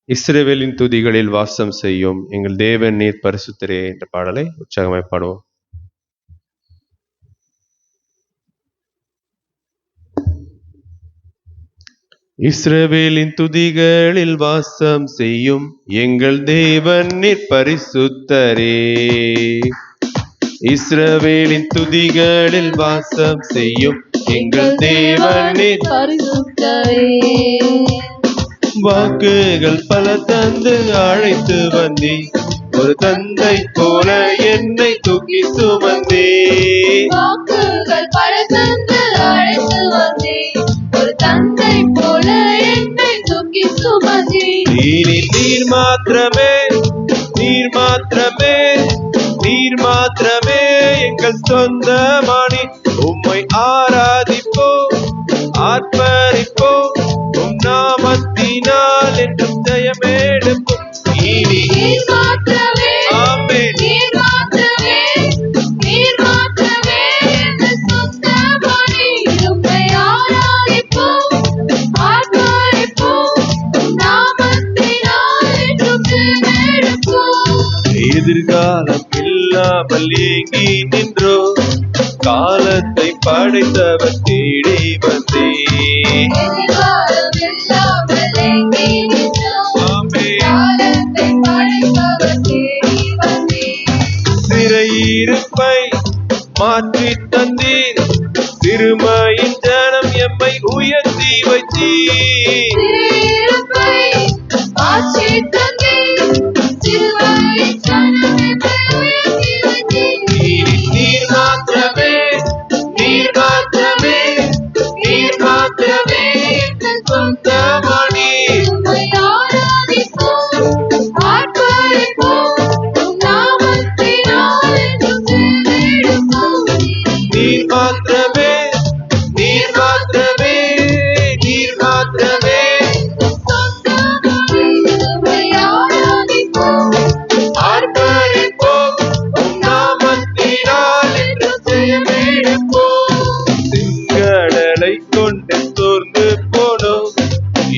இஸ்ரவேலின் துதிகளில் வாசம் செய்யும் எங்கள் தேவன் நீர் பரிசுத்தரே என்ற பாடலை உற்சாகமாய் பாடுவோம். இஸ்ரவேலின் துதிகளில் வாசம் செய்யும் எங்கள் தேவன் நீர் பரிசுத்தரே. இஸ்ரவேலின் துதிகளில் வாசம் செய்யும் எங்கள் தேவன் நீர் பரிசுத்தரே. வாக்குகள் பல தந்து அழைத்து வந்தே, ஒரு தந்தை போல என்னை தூக்கி சுமந்தே. வாக்குகள் பல தந்து அழைத்து வந்தே, ஒரு தந்தை போல என்னை தூக்கி சுமந்தே. இனி நீர் மாத்திரமே, நீர் மாத்திரமே, நீர் மாத்திரமே எங்கள் சொந்தமானி. உம்மை ஆராதிப்போம், ஆர்ப்பரிப்போம், உம் நாமத்தினால் என்றும் ஜெயமெடுப்போம். இனி நீர் மாத்திரமே, ஆமென். நீர் மாத்திரமே, நீர் மாத்திரமே எங்கள் சொந்தமானி. உம்மை ஆராதிப்போம், ஆர்ப்பரிப்போம், உம் நாமத்தினால் என்றும் ஜெயமெடுப்போம். எதிர்காலம் இல்லாமல் ஏங்கி நின்றோ, காலத்தை படைத்தவர் தேடி வந்தே. எதிர்காலம் இல்லாமல் எங்கே நின்றோம், ஆமென். காலத்தை படைப்பவர் தேடி வந்தீர். சிறையிருப்பை மாற்றி தந்தீர், சிறுமையின் ஜனம் எம்மை உயர்த்தி வைத்தீர். சிறையிருப்பை மாற்றி தந்தீர், சிலுவையின் ஜனம் எம்மை உயர்த்தி வைத்தீர். இனி நீர் மாத்திரமே, நீர் மாத்திரமே, நீர் மாத்திரமே எங்கள் சொந்தமானி. உம்மை ஆராதிப்போம், ஆர்ப்பரிப்போம், உம் நாமத்தினால் என்றும் ஜெயமெடுப்போம். நீர் மாத்திரமே, நீர் மாத்திரமே, நீர் மாத்திரமே உம்மை ஆராதிப்போம், ஆர்ப்பரிப்போம், உம் நாமத்தினால் என்றும் ஜெயமெடுப்போம். செங்கடலை கொண்டு சோர்ந்து போனோம்,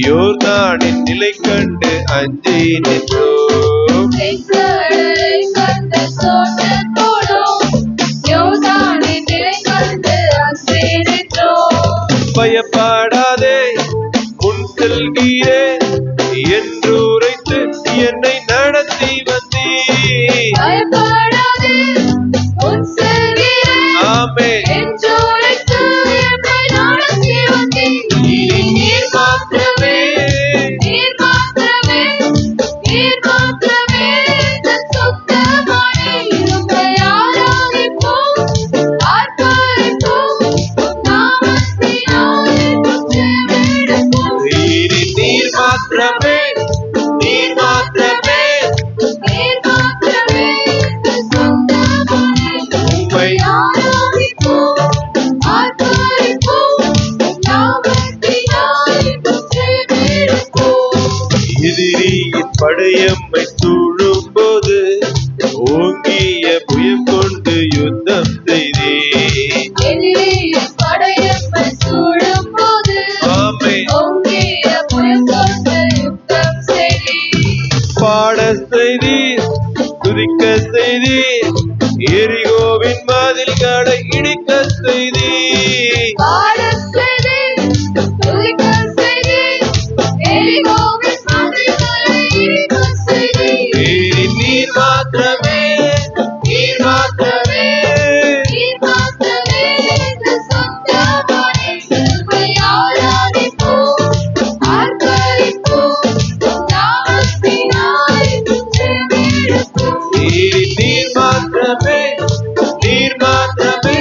யோர்தானின் நிலை கண்டு அஞ்சி நின்றோம். செங்கடலை கண்டு சோர்ந்து போனோம், யோர்தானின் நிலை கண்டு அஞ்சி நின்றோம். பயப்படாதே, முன் செல்கிறேன் என்று உரைத்து என்னை நடத்தி வந்தீர். பயப்படாதே, உன் செல்கிறேன் ஆமென். என்று உரைத்து என்னை நடத்தி வந்தீர். இனி நீர் மாத்திரமே, நீர் மாத்திரமே, நீர் மாத்திரமே எங்கள் சொந்தமானி. உம்மை ஆராதிப்போம், ஆர்ப்பரிப்போம், உம் நாமத்தினால் என்றும் ஜெயமெடுப்போம். இனி நீர் மாத்திரமே, நீர் மாத்திரமே, நீர் மாத்திரமே எங்கள் சொந்தமானி. உம்மை ஆராதிப்போம், ஆர்ப்பரிப்போம், உம் நாமத்தினால் என்றும் ஜெயமெடுப்போம். எதிரியின் படையம்மை சூழும் போது ஓங்கிய புயம் கொண்டு யுத்தம் செய்தே. எதிரியின் படையெம்மை சூழும்போது ஆமென். ஓங்கிய புயம் கொண்டு யுத்தம் செய்தீர். பாட செய்தீர், துதிக்க செய்தீர், எரிகோவின் மதில்களை இடிக்க செய்தீர். பாடச் செய்தீர், துதிக்கச் செய்தீர், எரிகோவின் மதில்களை இடிக்கச் செய்தீர். இனி நீர் மாத்திரமே, நீர் மாத்திரமே, நீர் மாத்திரமே எங்கள் சொந்தமானி. உம்மை ஆராதிப்போம், ஆர்ப்பரிப்போம், உம் நாமத்தினால் என்றும் ஜெயமெடுப்போம். இனி நீர் மாத்திரமே, நீர் மாத்திரமே,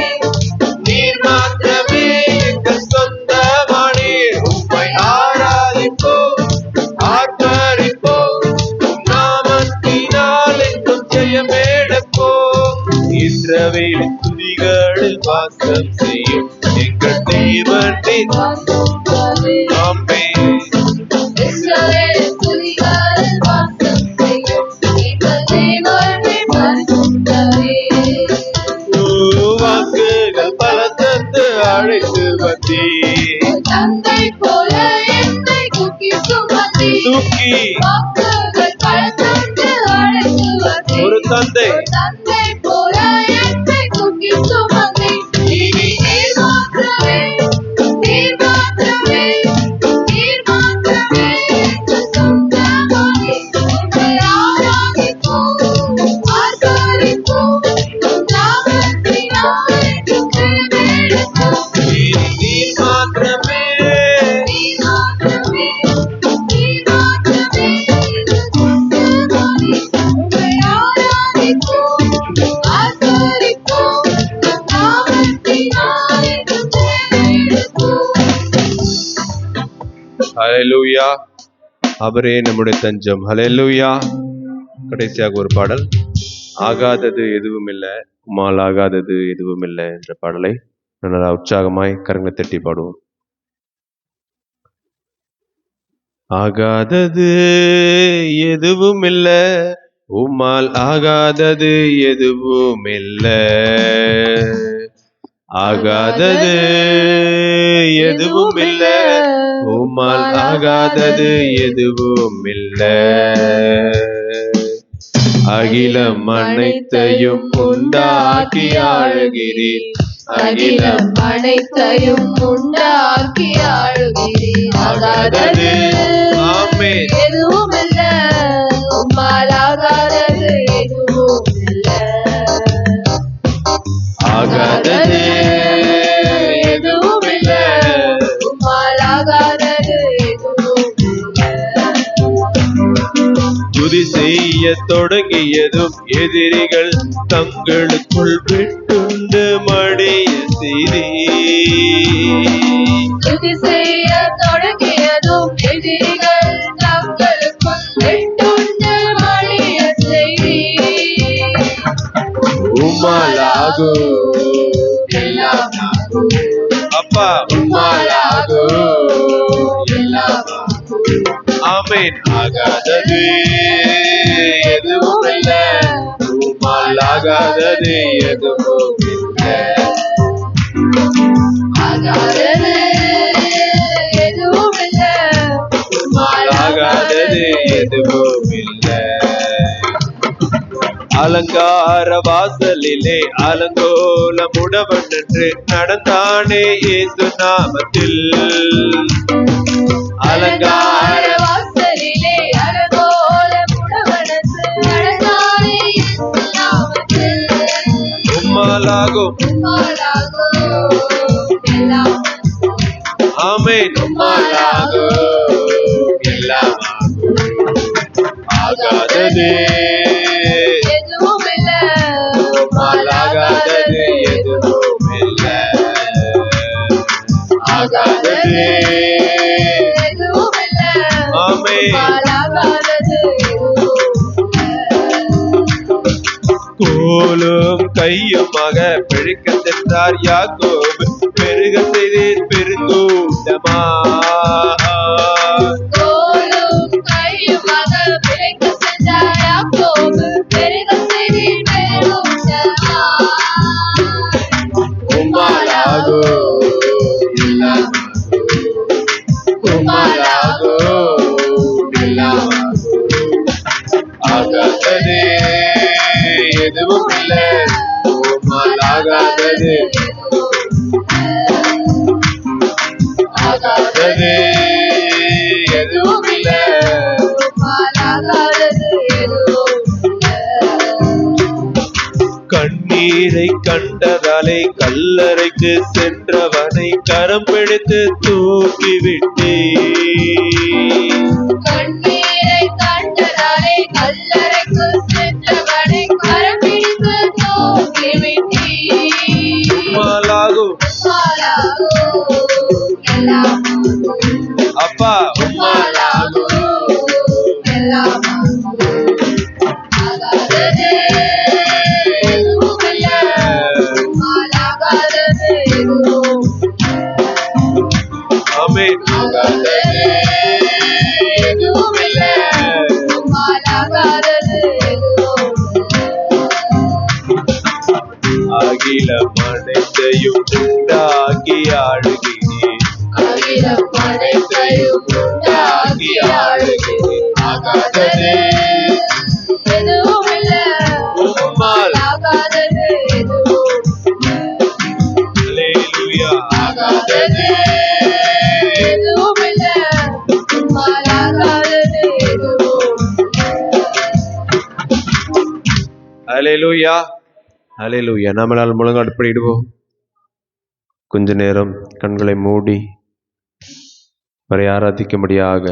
நீர் மாத்திரமே எங்கள் சொந்தமானி. உம்மை ஆராதிப்போம், ஆர்ப்பரிப்போம், உம் நாமத்தினால் என்றும் ஜெயமெடுப்போம். இஸ்ரவேலின் துதிகளில் வாசம் செய்யும் எங்கள் தேவன் நீர். ஆமென். இஸ்ரவேலின் துதிகளில் வாசம் செய்யும் எங்கள் தேவன் நீர் பரிசுத்தரே. வாக்குகள் பல தந்து அழைத்து வந்தீர். தந்தை போல என்னை தூக்கி சுமந்தீர். தூக்கி வாக்குகள் பழத்தொன்று அழைத்து வந்தேன். ஒரு தந்தை தந்தை போல என்னை தூக்கி சுமந்தேன். இனி நீர் மாத்திரமே, நீர் மாத்திரமே, நீர் மாத்திரமே என்று சொந்தமாகி உம்மை ஆராதிப்போம், ஆர்ப்பரிப்போம். உம் நாமத்தினாலே துதிப்போம். நீர் மாத்திரமே நீர் மாத்திரமே, நீர் மாத்திரமே என்று சொந்தமாகி உம்மை ஆராதிப்போம், ஆர்ப்பரிப்போம். உம் நாமத்தினாலே துதிப்போம். ஹல்லேலூயா. அவரே நம்முடைய தஞ்சம். ஹல்லேலூயா. கடைசியாக ஒரு பாடல், ஆகாதது எதுவும் இல்லை, உம்மால் ஆகாதது எதுவும் இல்லை என்ற பாடலை நல்லா உற்சாகமாய் கரங்களை தட்டி பாடுவோம். ஆகாதது எதுவும் இல்லை, உம்மால் ஆகாதது எதுவும் இல்லை. ஆகாதது எதுவும் இல்லை, உம்மால் ஆகாதது எதுவும் இல்லை. அகிலம் அனைத்தையும் உண்டாக்கி ஆளுகிறீர், அகிலம் அனைத்தையும் உண்டாக்கி ஆளுகிறீர். ஆகாதது ஆமென். எதுவும் இல்ல, உம்மால் ஆகாதது எதுவும் இல்ல. ஆகாதது எதுவும் இல்ல, உம்மால் ஆகாதது எதுவும் இல்ல. துதி செய்ய தொடங்கியதும் எதிரிகள் தங்களுக்குள் விட்டுண்டு மடிய செய்தி. துதி செய்ய தொடங்கியதும் எதிரிகள் தங்களுக்குள் விட்டுண்டு மடிய செய்தி. உம்மாலாகோ எல்லாம் ஆகும், அப்பா, உம்மாலாகோ எல்லாம் ஆகும். ஆமென். ஆகாதது எதுவும் இல்ல, உம்மால் ஆகாதது எதுவும் இல்ல. ஆகாதது எதுவும் இல்ல, உம்மால் ஆகாதது எதுவும் இல்ல. அலங்கார வாசலிலே அலங்கோலமுடவன் என்று நடந்தானே இயேசு நாமத்தில். அலங்கார வாசலிலே அலங்கோலமுடவனத்து நடந்தானே இயேசு நாமத்தில். உம்மாலாகும் உம்மாலாகும் எல்லாம் ஆமென். உம்மாலாகும் எல்லாம் ஆகாதது எதுவும் இல்ல, உம்மால் ஆகாதது எதுவும் இல்ல. ஆகாதது எதுவும் இல்ல, ஆமென். உம்மால் ஆகாதது எதுவும் இல்ல. கோலும் கையுமாக பிழைக்க சென்றார் யாக்கோபு, பெருக செய்தீர் பெருங்கூட்டமா. கோலும் கையுமாக பிழைக்க சென்றார் யாக்கோபு, பெருக செய்தீர் பெருங்கூட்டமாய். உம்மாலாகோ எல்லாம் உம்மாலாகோ எல்லாம் ஆகாதது எதுவும் இல்ல, உம்மால் ஆகாதது ஆகாதது எதுவும் இல்ல. கண்ணீரை கண்டதாலே கல்லறைக்கு சென்றவனை கரம் பிடித்து தூக்கிவிட்டே. கண்ணீரை கண்டதாலே கல்லறைக்கு சென்றவனை கரம் பிடித்து தூக்கிவிட்டீர். உம்மாலாகும் எல்லாம் அப்பா, உம்மாலாகும் எல்லாம் ஆகாதது எதுவும் இல்ல, உம்மால் ஆகாதது எதுவும் ஆமென். ஆகாதது ஆகாதது எதுவும் இல்ல, உம்மால் ஆகாதது எதுவும் ஹalleluya. ஆகாதது எதுவும் இல்ல, உம்மால் ஆகாதது எதுவும் ஹalleluya. ஹalleluya. நம்மளால் முழங்கால் படிடுவோம். கொஞ்ச நேரம் கண்களை மூடி அவரை ஆராதிக்கும்படியாக,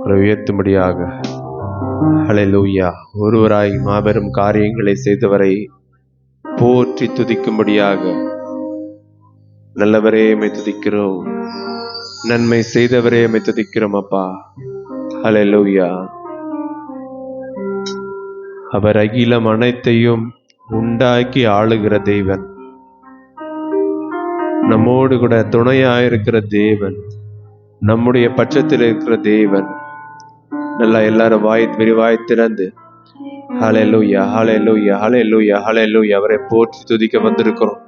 அவரை உயர்த்தும்படியாக. ஹalleluya. ஒருவராய் மாபெரும் காரியங்களை செய்தவரை போற்றி துதிக்கும்படியாக. நல்லவரே உம்மை துதிக்கிறோம், நன்மை செய்தவரே உம்மை துதிக்கிறோம் அப்பா. ஹalleluya. அவர் அகிலம் அனைத்தையும் உண்டாக்கி ஆளுகிற தேவன், நம்மோடு கூட துணையாயிருக்கிற தேவன், நம்முடைய பட்சத்தில் இருக்கிற தேவன். நல்லா எல்லாரும் வாய் திறந்து ஹalleluya, ஹalleluya, ஹalleluya, ஹalleluya அவரை போற்றி துதிக்க வந்திருக்கிறோம்.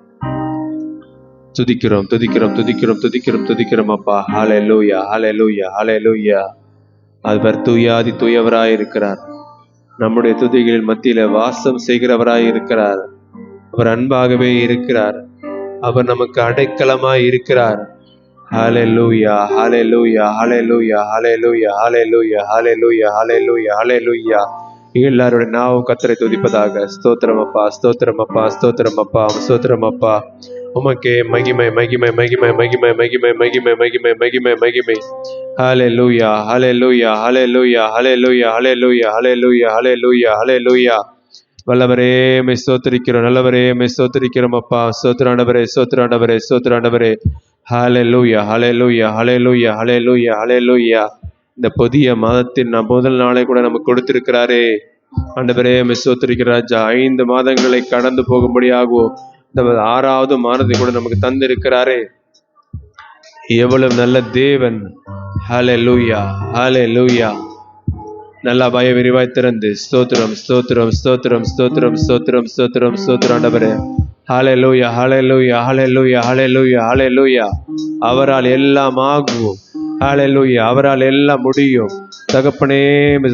துதிக்கிறோம் துதிக்கிறோம் துதிக்கிறோம் துதிக்கிறோம் துதிக்கிறோம் அப்பா. ஹalleluya, ஹalleluya, ஹalleluya. அவர் தூயாதி தூயவராய் இருக்கிறார், நம்முடைய துதிகளின் மத்தியில வாசம் செய்கிறவராய் இருக்கிறார். அவர் அன்பாகவே இருக்கிறார், அவர் நமக்கு அடைக்கலமாய் இருக்கிறார். ஹalleluya, ஹalleluya, ஹalleluya, ஹalleluya, ஹalleluya, ஹalleluya, ஹalleluya, ஹalleluya. எல்லாருடைய நாவும் கர்த்தரை துதிப்பதாக. ஸ்தோத்திரம் அப்பா, ஸ்தோத்திரம் அப்பா, ஸ்தோத்திரம் அப்பா, ஸ்தோத்திரம் அப்பா. உமக்கே மகிமை மகிமை மகிமை மகிமை மகிமை மகிமை மகிமை மகிமை மகிமை. ஹalleluya, ஹalleluya, ஹalleluya, ஹalleluya, ஹalleluya, ஹalleluya, ஹalleluya, ஹalleluya. வல்லவரே உம்மை ஸ்தோத்திரிக்கிறோம், நல்லவரே உம்மை ஸ்தோத்திரிக்கிறோம் அப்பா. ஸ்தோத்திராண்டவரே, ஸ்தோத்திராண்டவரே, ஸ்தோத்திராண்டவரே. ஹalleluya, ஹalleluya, ஹalleluya, ஹalleluya, ஹalleluya. இந்த புதிய மாதத்தின் முதல் நாளை கூட நமக்கு கொடுத்திருக்கிறாரே. ஆண்டவரே உம்மை ஸ்தோத்திரிக்கிறோம் ராஜா. 5 மாதங்களை கடந்து போகும்படியாகவும் இந்த 6வது மாதத்தை கூட நமக்கு தந்திருக்கிறாரே. எவ்வளவு நல்ல தேவன். ஹalleluya, ஹalleluya. நல்லா வாயை விரிவாய் திறந்து ஸ்தோத்திரம் ஸ்தோத்திரம் ஸ்தோத்திரம் ஸ்தோத்திரம் ஸ்தோத்திரம் ஸ்தோத்திரம் ஸ்தோத்திரம் ஆண்டவரே. ஹalleluya, ஹalleluya, ஹalleluya, ஹalleluya, ஹalleluya. அவரால் எல்லாம் ஆகும். ஹalleluya, அவரால் எல்லாம் முடியும். தகப்பனே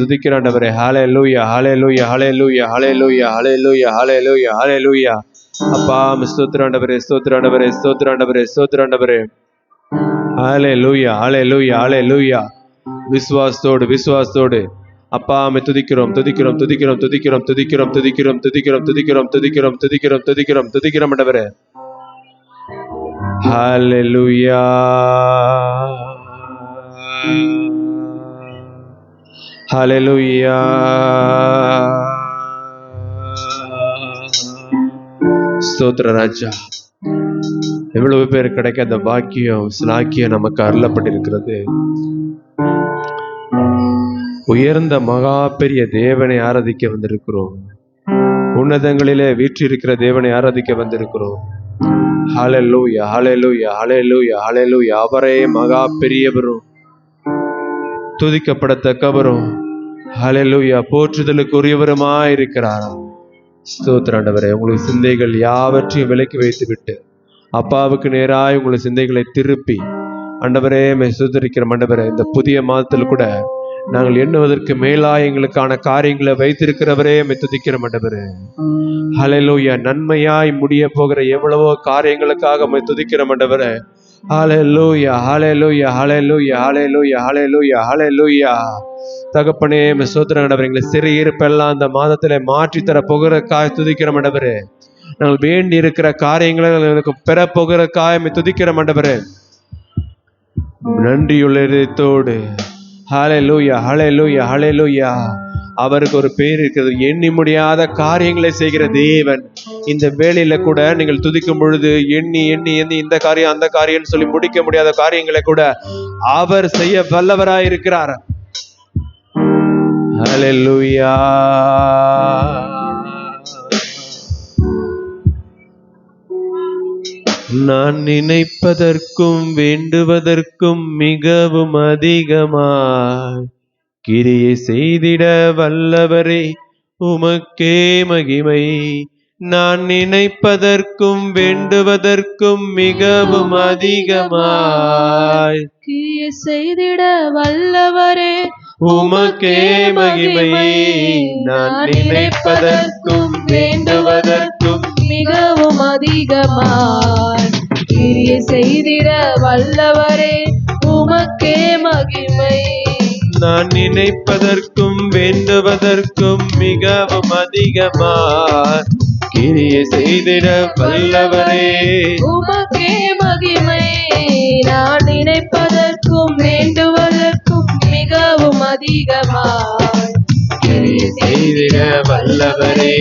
துதிக்கிற ஆண்டவரே. ஹalleluya, ஹalleluya, ஹalleluya, ஹalleluya, ஹalleluya, ஹalleluya, ஹalleluya. அப்பா ஸ்தோத்திரம் ஆண்டவரே, ஸ்தோத்திரம் ஆண்டவரே, ஸ்தோத்திரம் ஆண்டவரே, ஸ்தோத்திரம் ஆண்டவரே. ஹalleluya, ஹalleluya, ஹalleluya. விசுவாசத்தோடு விசுவாசத்தோடு அப்பா அம்மை துதிக்கிறோம் துதிக்கிறோம் துதிக்கிறோம் துதிக்கிறோம் துதிக்கிறோம் துதிக்கிறோம் துதிக்கிறோம் துதிக்கிறோம் துதிக்கிறோம் துதிக்கிறோம் துதிக்கிறோம் துதிக்கிறோம் ஆண்டவரே. ஹalleluya, ஹalleluya. ஸ்தோத்திர ராஜா. எவ்வளவு பேர் கிடைக்காத பாக்கியம் ஸ்லாக்கியம் நமக்கு அருளப்பட்டிருக்கிறது. உயர்ந்த மகா பெரிய தேவனை ஆராதிக்க வந்திருக்கிறோம். உன்னதங்களிலே வீற்றிருக்கிற தேவனை ஆராதிக்க வந்திருக்கிறோம். ஹalleluya, ஹalleluya, ஹalleluya, ஹalleluya. அவரே மகா பெரியவரும் துதிக்கப்படத்தக்கவரும் ஹalleluya போற்றுதலுக்கு உரியவருமாய் இருக்கிறார். ஸ்தோத்திர ஆண்டவரே. உங்களுக்கு சிந்தைகள் யாவற்றையும் விலக்கி வைத்து விட்டு அப்பாவுக்கு நேராய் உங்களுடைய சிந்தைகளை திருப்பி ஆண்டவரே சுதரிக்கிற ஆண்டவரே, இந்த புதிய மாதத்தில் கூட நாங்கள் எண்ணுவதற்கு மேலாய் எங்களுக்கான காரியங்களை வைத்திருக்கிறவரே துதிக்கிற ஆண்டவரே. ஹalleluya. நன்மையாய் முடிய போகிற எவ்வளவோ காரியங்களுக்காக துதிக்கிற ஆண்டவரே. ஹalleluya, ஹalleluya, ஹalleluya, ஹalleluya, ஹalleluya, ஹalleluya. தகப்பனே ஸ்தோத்திரம் ஆண்டவரே. எங்களை சிறையிருப்பெல்லாம் அந்த மாதத்திலே மாற்றி தர போகிறக்காய் துதிக்கிற ஆண்டவரே. நாங்கள் வேண்டி இருக்கிற காரியங்களை எனக்கு பெற போகிறக்காய் துதிக்கிற ஆண்டவரே. நன்றியுள்ள இதயத்தோடு ஹalleluya, ஹalleluya, ஹalleluya. அவருக்கு ஒரு பேர் இருக்கிறது, எண்ணி முடியாத காரியங்களை செய்கிற தேவன். இந்த வேளையில கூட நீங்கள் துதிக்கும் பொழுது எண்ணி எண்ணி எண்ணி இந்த காரியம் அந்த காரியம் சொல்லி முடிக்க முடியாத காரியங்களை கூட அவர் செய்ய வல்லவராய் இருக்கிறார். ஹalleluya. நான் நினைப்பதற்கும் வேண்டுவதற்கும் மிகவும் அதிகமாய் கிரியை செய்திட வல்லவரே உமக்கே மகிமை. நான் நினைப்பதற்கும் வேண்டுவதற்கும் மிகவும் அதிகமாய் கிரியை செய்திட வல்லவரே உமக்கே மகிமை. நான் நினைப்பதற்கும் வேண்டுவதற்கும் மிகவும் அதிகமாய் கிரியை செய்திட வல்லவரே உமக்கே மகிமை. நான் நினைப்பதற்கும் வேண்டுவதற்கும் மிகவும் அதிகமாய் கிரியை செய்திட வல்லவரே உமக்கே மகிமை. நான் நினைப்பதற்கும் வேண்டுவதற்கும் மிகவும் அதிகமாய் கிரியை செய்திட வல்லவரே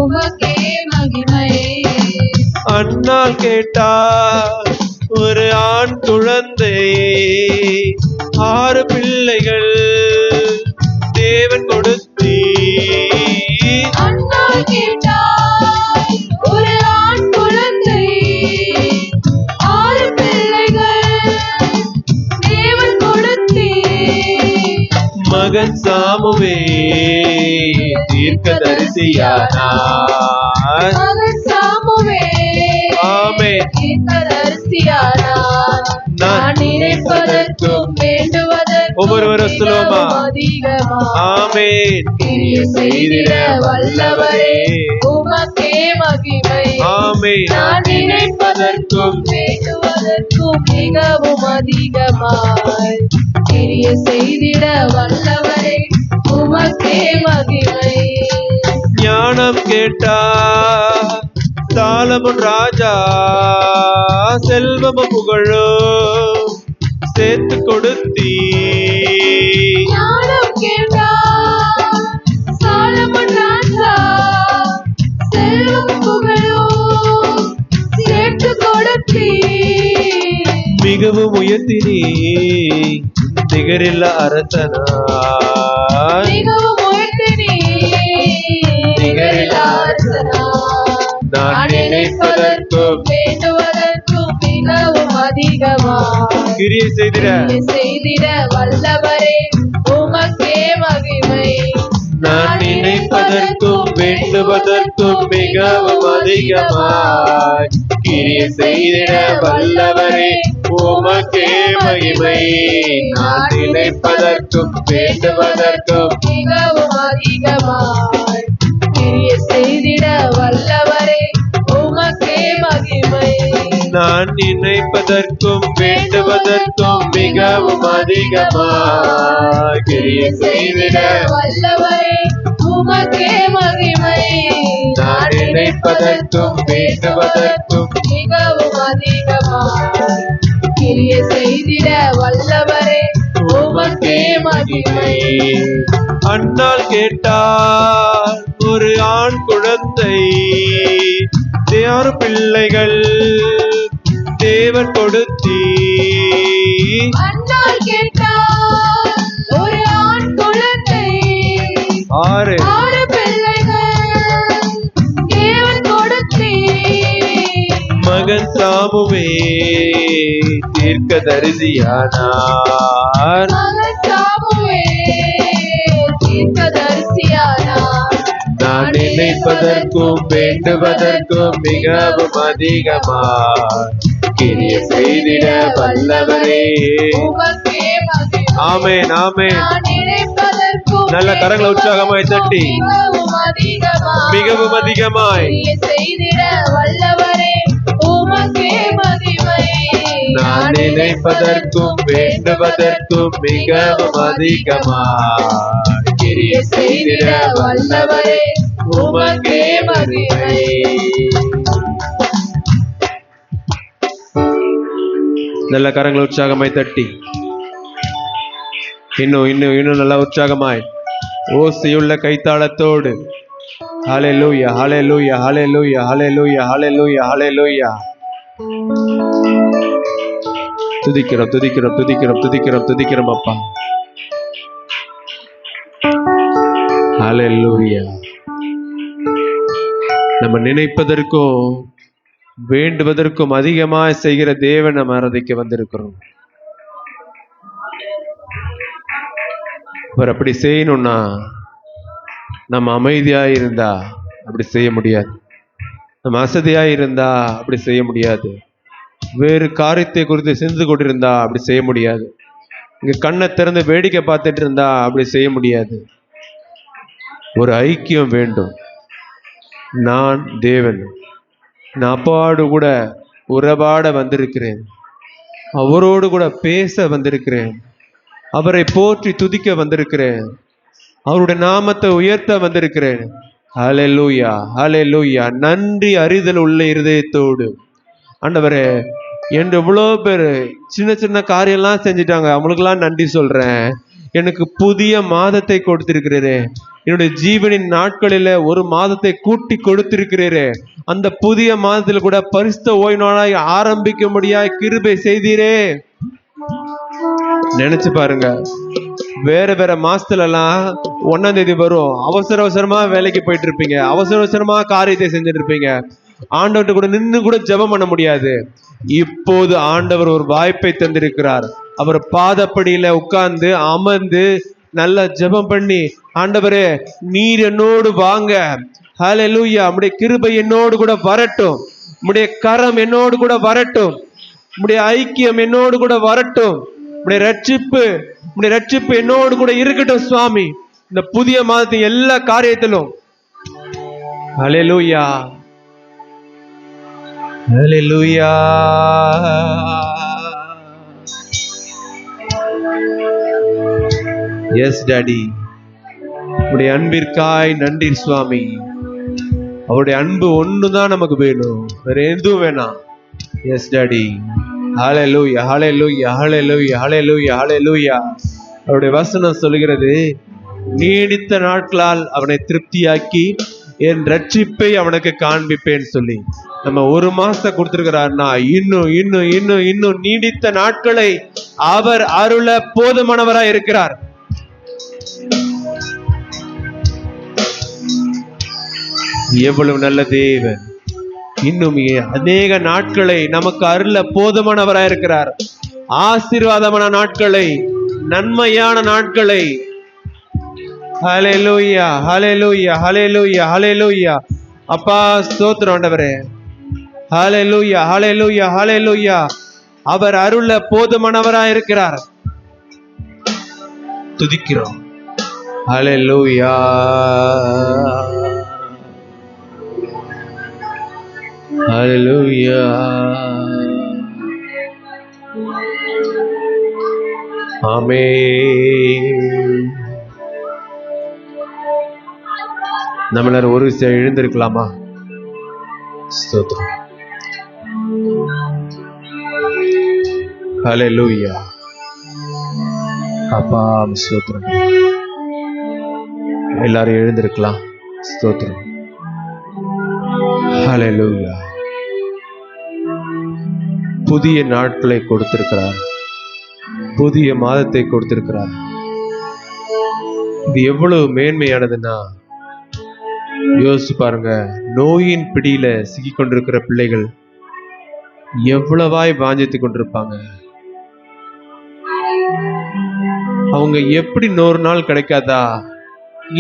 உமக்கே மகிமை. அண்ணால் கேட்டார் ஒரு ஆண் குழந்தை, 6 பிள்ளைகள் தேவன் கொடுத்தீ. அண்ணால் கேட்டார் ஒரு ஆண் குழந்தை, 6 பிள்ளைகள் தேவன் கொடுத்தீர். மகன் சாமுவேல் தீர்க்கதரிசியானார். மகன் சாமுவேல் ஆமென். தீர்க்கதரிசியானார். நான் நினைப்பதற்கும் வேண்டுவதற்கும் ஒவ்வொருவரும் சொல்லுவோமா? அதிகமாய் ஆமென். கிரியை செய்திட வல்லவரே உமக்கே மகிமை. ஆமென். நான் நினைப்பதற்கும் வேண்டுவதற்கும் மிகவும் அதிகமாய் கிரியை செய்திட வல்லவரே உமக்கே மகிமை. ஞானம் கேட்டார் சாலமோன் ராஜா, செல்வமும் புகழும் சேர்த்து கொடுத்தீ. ஞானம் கேட்டார் சாலமோன் ராஜா, செல்வம் புகழும் சேர்த்து கொடுத்தீர். மிகவும் உயர்த்தினீ நிகரில்ல அரசனாய். மிகவும் உயர்த்தினீர் நிகரில்லா அரசனாய். நான் நினைப்பதற்கும் வேண்டுவதற்கும் மிகவும் அதிகமாய் கிரியை செய்திட கிரியை செய்திட வல்லவரே உமக்கே மகிமை. நான் நினைப்பதற்கும் வேண்டுவதற்கும் மிகவும் அதிகமாய் கிரியை செய்திட வல்லவரே உமக்கே மகிமை. நான் நினைப்பதற்கும் வேண்டுவதற்கும் மிகவும் அதிகமாய் கிரியை செய்திட வல்லவரே உமக்கே மகிமை. நான் நினைப்பதற்கும் வேண்டுவதற்கும் மிகவும் அதிகமாய் கிரியை செய்திட வல்லவரே உமக்கே மகிமை. நான் நினைப்பதற்கும் வேண்டுவதற்கும் மிகவும் அதிகமாய் கிரியை செய்திட வல்லவரே உமக்கே மகிமை. அண்ணால் கேட்டார் ஒரு ஆண் குழந்தை, 6 பிள்ளைகள் தேவன் கொடுத்தீ. அண்ணால் கேட்டார் ஒரு ஆண் குழந்தை, 6 6 பிள்ளைகள் தேவன் கொடுத்தீர். மகன் சாமுவேல் தீர்க்கதரிசியானார். மகன் சாமுவேல் தீர்க்கதரிசியானார். நான் நினைப்பதற்கும் வேண்டுவதற்கும் மிகவும் அதிகமாய் கிரியை செய்திட வல்லவரே உமக்கே மகிமை. ஆமென். ஆமென். நான் நினைப்பதற்கும் நல்ல கரங்களை உற்சாகமாய் தட்டி மிகவும் அதிகமாய் மிகவும் அதிகமாய் கிரியை செய்திட வல்லவரே உமக்கே மகிமை. நான் நினைப்பதற்கும் வேண்டுவதற்கும் மிகவும் அதிகமாய் கிரியை செய்திட வல்லவரே உமக்கே மகிமை. நல்ல கரங்களை உற்சாகமாய் தட்டி இன்னும் நல்ல உற்சாகமாய் ஓசையுள்ள கைத்தாளத்தோடு ஹல்லேலூயா ஹல்லேலூயா ஹல்லேலூயா ஹல்லேலூயா ஹல்லேலூயா ஹல்லேலூயா. துதிக்கிறோம் துதிக்கிறோம் துதிக்கிறோம் துதிக்கிறோம் துதிக்கிறோம் அப்பா. ஹல்லேலூயா. நம்ம நினைப்பதற்கும் வேண்டுவதற்கும் அதிகமாய் செய்கிற தேவன் நம்ம ஆராதிக்க வந்திருக்கிறோம். அவர் அப்படி செய்யணும்னா நம்ம அமைதியா இருந்தா அப்படி செய்ய முடியாது. நம்ம அசதியா இருந்தா அப்படி செய்ய முடியாது. வேறு காரியத்தை குறித்து சிந்து கொண்டிருந்தா அப்படி செய்ய முடியாது. இங்க கண்ணை திறந்து வேடிக்கை பார்த்துட்டு இருந்தா அப்படி செய்ய முடியாது. ஒரு ஐக்கியம் வேண்டும். நான் தேவன், நான் அப்பாவோடு கூட உறவாட வந்திருக்கிறேன், அவரோடு கூட பேச வந்திருக்கிறேன், அவரை போற்றி துதிக்க வந்திருக்கிறேன், அவருடைய நாமத்தை உயர்த்த வந்திருக்கிறேன். ஹல்லேலூயா, ஹல்லேலூயா. நன்றி அறிதல் உள்ள இருதயத்தோடு, ஆண்டவரே என்று இவ்வளோ பேர் சின்ன சின்ன காரியம்லாம் செஞ்சுட்டாங்க, அவங்களுக்கெல்லாம் நன்றி சொல்றேன். எனக்கு புதிய மாதத்தை கொடுத்திருக்கிறீரே, என்னுடைய ஜீவனின் நாட்களில ஒரு மாதத்தை கூட்டி கொடுத்திருக்கிறீரே, அந்த புதிய மாதத்தில் கூட பரிசுத்த ஓய்வு நாளாய் ஆரம்பிக்கும்படியாய் கிருபை செய்தீரே. நினைச்சு பாருங்க, வேற வேற மாசத்துல எல்லாம் 1ஆம் தேதி வரும், அவசர அவசரமா வேலைக்கு போயிட்டு இருப்பீங்க, அவசர அவசரமா காரியத்தை செஞ்சுட்டு இருப்பீங்க, ஆண்டவர்கிட்ட கூட நின்று கூட ஜெபம் பண்ண முடியாது. இப்போது ஆண்டவர் ஒரு வாய்ப்பை தந்திருக்கிறார். அவர் பாதப்படியில உட்கார்ந்து அமர்ந்து நல்லா ஜெபம் பண்ணி, ஆண்டவரே நீர் என்னோடு வாங்க, ஹல்லேலூயா, உம்முடைய கிருபை என்னோடு கூட வரட்டும், உம்முடைய கரம் என்னோடு கூட வரட்டும், உம்முடைய ஐக்கியம் என்னோடு கூட வரட்டும், உம்முடைய ரட்சிப்பு என்னோடு கூட இருக்கட்டும் சுவாமி, இந்த புதிய மாதத்தின் எல்லா காரியத்திலும். ஹல்லேலூயா, ஹல்லேலூயா. எஸ் டாடி, உடைய அன்பிற்காய் நன்றி சுவாமி. அவருடைய அன்பு ஒண்ணுதான் நமக்கு வேணும், வேற எதுவும் வேணாம். Yes daddy. Hallelujah, hallelujah, hallelujah, hallelujah, hallelujah. அவருடைய வசனம் சொல்கிறது, நீடித்த நாட்களால் அவனை திருப்தியாக்கி என் ரட்சிப்பை அவனுக்கு காண்பிப்பேன்னு சொல்லி. நம்ம ஒரு மாசத்தை கொடுத்திருக்கிறார்னா இன்னும் இன்னும் இன்னும் இன்னும் நீடித்த நாட்களை அவர் அருள போதுமானவராய் இருக்கிறார். எவ்வளவு நல்ல தேவன்! இன்னும் அநேக நாட்களை நமக்கு அருள போதுமானவராய் இருக்கிறார். ஆசீர்வாதமான நாட்களை, நன்மையான நாட்களை. ஹல்லேலூயா, ஹல்லேலூயா, ஹல்லேலூயா, ஹல்லேலூயா. அப்பா ஸ்தோத்திரம் ஆண்டவரே. ஹல்லேலூயா, ஹல்லேலூயா, ஹல்லேலூயா. அவர் அருள போதுமானவராய் இருக்கிறார். துதிக்கிறோம். ஹல்லேலூயா, ஹல்லேலூயா. ஆமென். நம்மள ஒரு எழுந்திருக்கலாமா? ஸ்தோத்திரம். ஹல்லேலூயா. அப்பா ஸ்தோத்திரம். எல்லாரும் எழுந்திருக்கலாம். ஸ்தோத்திரம். ஹல்லேலூயா. புதிய நாட்களை கொடுத்திருக்கிறார், புதிய மாதத்தை கொடுத்திருக்கிறார். இது எவ்வளவு மேன்மையானதுன்னா யோசிச்சு பாருங்க. நோயின் பிடியில சிக்கி கொண்டிருக்கிற பிள்ளைகள் எவ்வளவாய் வாஞ்சித்து கொண்டிருப்பாங்க. அவங்க எப்படி 100 நாள் கிடைக்காதா,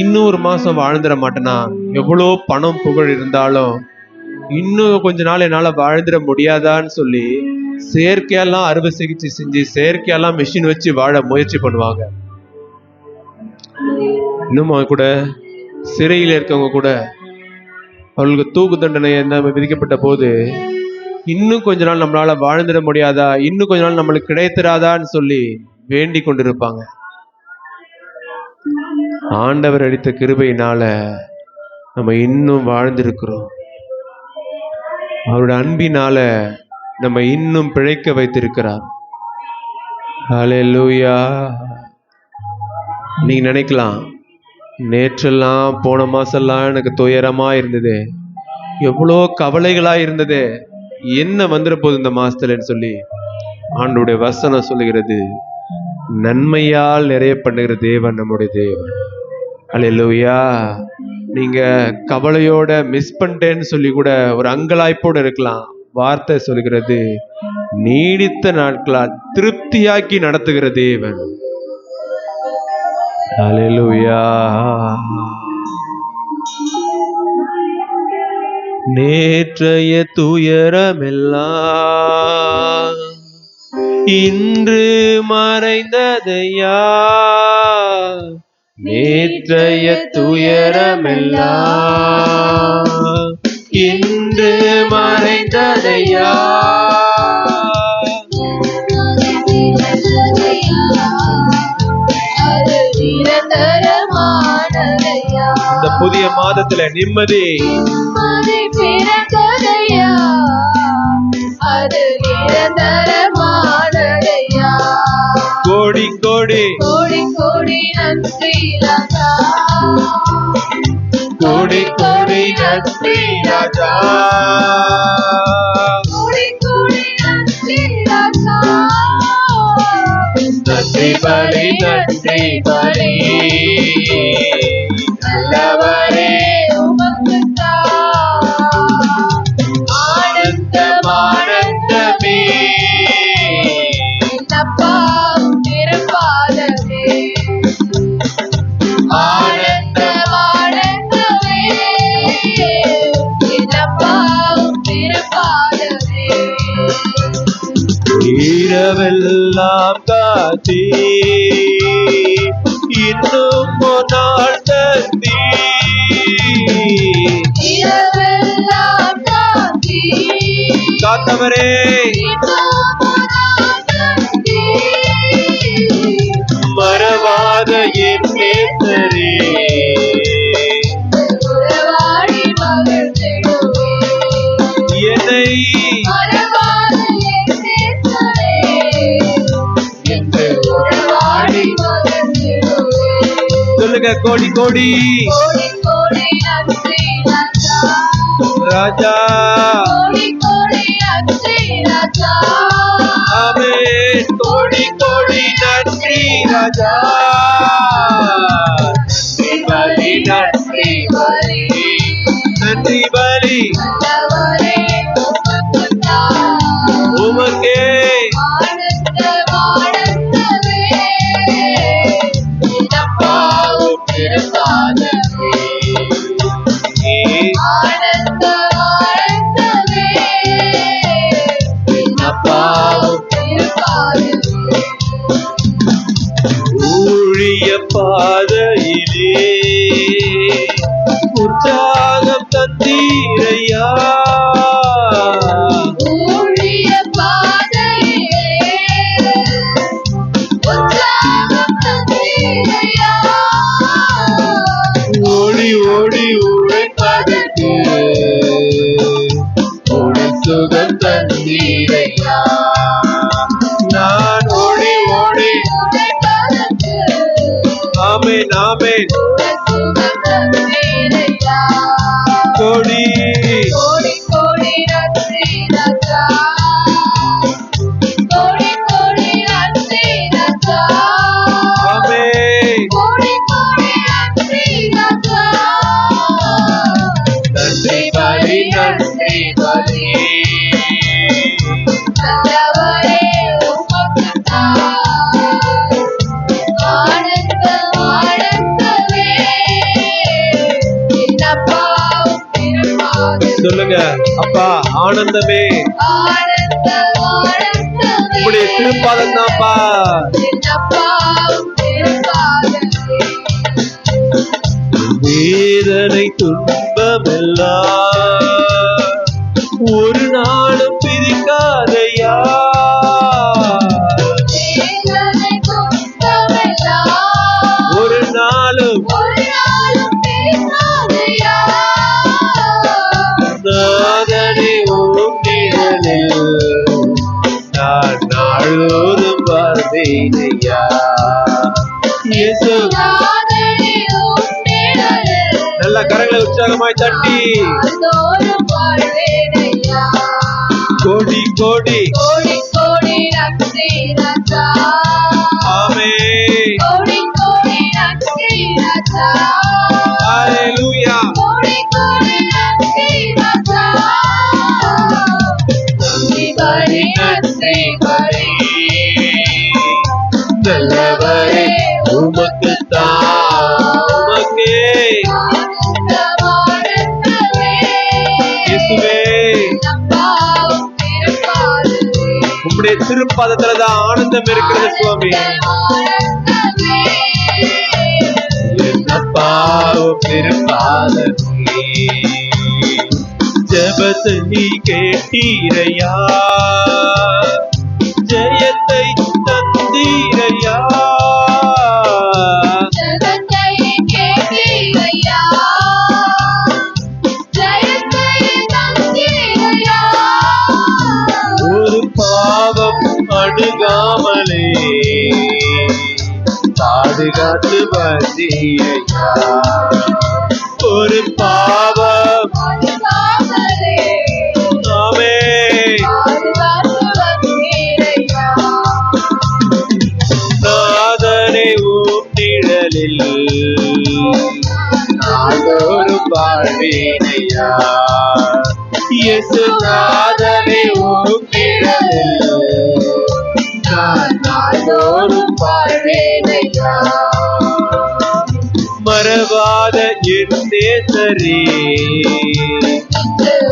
இன்னொரு மாசம் வாழ்ந்துட மாட்டேனா, எவ்வளோ பணம் புகழ் இருந்தாலும் இன்னும் கொஞ்ச நாள் என்னால வாழ்ந்துட முடியாதான்னு சொல்லி செயற்கையெல்லாம் அறுவை சிகிச்சை செஞ்சு செயற்கையெல்லாம் மிஷின் வச்சு வாழ முயற்சி பண்ணுவாங்க. இன்னும் கூட சிறையில் இருக்கவங்க கூட அவர்களுக்கு தூக்கு தண்டனை என்ன விதிக்கப்பட்ட போது இன்னும் கொஞ்ச நாள் நம்மளால வாழ்ந்துட முடியாதா, இன்னும் கொஞ்ச நாள் நம்மளுக்கு கிடைத்திராதான்னு சொல்லி வேண்டி கொண்டிருப்பாங்க. ஆண்டவர் அளித்த கிருபையினால நம்ம இன்னும் வாழ்ந்திருக்கிறோம். அவருடைய அன்பினால நம்ம இன்னும் பிழைக்க வைத்திருக்கிறார். ஹல்லேலூயா. நீங்க நினைக்கலாம், நேற்றெல்லாம் போன மாசம்லாம் எனக்கு துயரமா இருந்தது, எவ்வளோ கவலைகளா இருந்தது, என்ன வந்துட போகுது இந்த மாசத்துலன்னு சொல்லி. ஆண்டவருடைய வசனம் சொல்லுகிறது, நன்மையால் நிறைய பண்ணுகிற தேவன் நம்முடைய தேவன். ஹல்லேலூயா. நீங்க கவலையோட மிஸ் பண்ணிட்டேன்னு சொல்லி கூட ஒரு அங்கலாய்ப்போடு இருக்கலாம். வார்த்தை சொல்கிறது, நீடித்த நாட்களால் திருப்தியாக்கி நடத்துகிற தேவன். ஹல்லேலூயா. நேற்றைய துயரமெல்லாம் இன்று மறைந்ததையா நேற்றைய துயரமெல்லாம் இன்று மறைந்ததையா அது நிரந்தரமானதையா. இந்த புதிய மாதத்துல நிம்மதி நிம்மதி பிறந்ததையா, அது நிரந்தரமானதையா. கோடி கோடி கோடி கோடி நன்றி ராஜா, கோடி கோடி நன்றி ராஜா, கோடி கோடி நன்றி ராஜா. நன்றி பலி நன்றி பலி நல்லவரே உமக்குத்தான் ஆனந்தம் ஆனந்தமே என்னப்பா திருப்பாதமே. ஆனந்தம் ஆனந்தமே என்னப்பா திருப்பாதமே. இரவெல்லாம் காத்தி இன்னும் ஒரு நாள் தந்தி இரவெல்லாம் காத்தி காத்தவரே இன்னும் ஒரு நாள் தந்தி. மறவாத என் நேசரே உறவாடி மகிழ்ந்திடுவே. என்னை மறவாத என் நேசரே, என்று உறவாடி மகிழ்ந்திடுவே. சொல்லுங்க கோடி கோடி கோடி கோடி நன்றி ராஜா, ராஜா கோடி கோடி நன்றி ராஜா. ஆமென் கோடி கோடி நன்றி ராஜா நன்றி பலி நன்றி பலி நன்றி பலி நல்லவரே உமக்குத்தான் உமக்கே ஆனந்தம் ஆனந்தமே என்னப்பாவும் திருப்பாதமே. ஆனந்தம் ஆனந்தமே என்னப்பாவும் திருப்பாதமே. ஊழிய பாதையிலே உற்சாகம் தந்தீரையா ஊழிய பாதையிலே உற்சாகம் தந்தீரையா. ஓடி ஓடி உழைப்பதற்கு உடல் சுகம் தந்தீரையா நான் ஓடி ஓடி உழைப்பதற்கு ஆமென் ஆமென் சுகம் தந்தீரையா. கோடி கோடி கோடி நன்றி ராஜா, கோடி கோடி நன்றி ராஜா, ஆமென் கோடி கோடி நன்றி ராஜா. நன்றி பலி நன்றி பலி நல்லவரே உமக்குத்தான் ஆனந்தம் ஆனந்தமே என்னப்பாவும் திருப்பாதமே. சொல்லுங்க அப்பா ஆனந்தமே ஆனந்தம் ஆனந்தமே உங்களுடைய திருப்பாதம் தான்ப்பா என்னப்பாவும் திருப்பாதமே. வேதனை துன்பமெல்லாம் ஒரு நாளும் பிரிக்காதையா வேதனை துன்பமெல்லாம் ஒரு நாளும் ஒரு நாளும் பிரிக்காதையா. நாதனே உம் நிழலில் நான் நாள்தோறும் வாழ்வேனையா இயேசு நாதனே உம் நிழலில் நல்ல கரங்களை உற்சாகமாய் தட்டி நாள்தோறும் வாழ்வேனையா. கோடி கோடி கோடி கோடி நன்றி ராஜா, ஆமென் கோடி கோடி நன்றி ராஜா, ஹalleluya கோடி கோடி நன்றி ராஜா. நன்றி பலி நன்றி பலி நல்லவரே உமக்குத்தான் உமக்கே ஆனந்தம் ஆனந்தமே இயேசுவே என்னப்பாவும் திருப்பாதமே. உம்முடைய திருப்பாதம் திருப்பாதத்துலதான் ஆனந்தம் இருக்கிறது சுவாமி. என்னப்பாவும் திருப்பாதமே ஜெபத்தை நீ கேட்டீரையா, ஜெயத்தை தந்தீரையா. ஒரு பாவம் அணுகாமலே பாதுகாத்து வந்தீரையா, ஒரு பாவம் ஆமே நாதனை நிழலில் நாடொரு வாழ்வேனையா, இயேசு நாதனை நிழலில் நான் நாடொரு வாழ்வேனையா. மறவாத என் நேசரே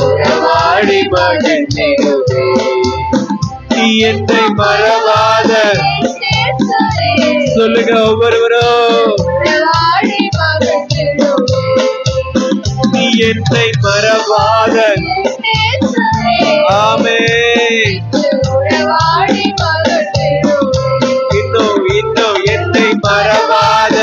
உறவாடி மகிழ்ந்திடுவே, என்னை மறவாத சொல்லுங்க ஒவ்வொருவரும், நீ என்னை மறவாத ஆமே இன்னும் இன்னும் என்னை மறவாத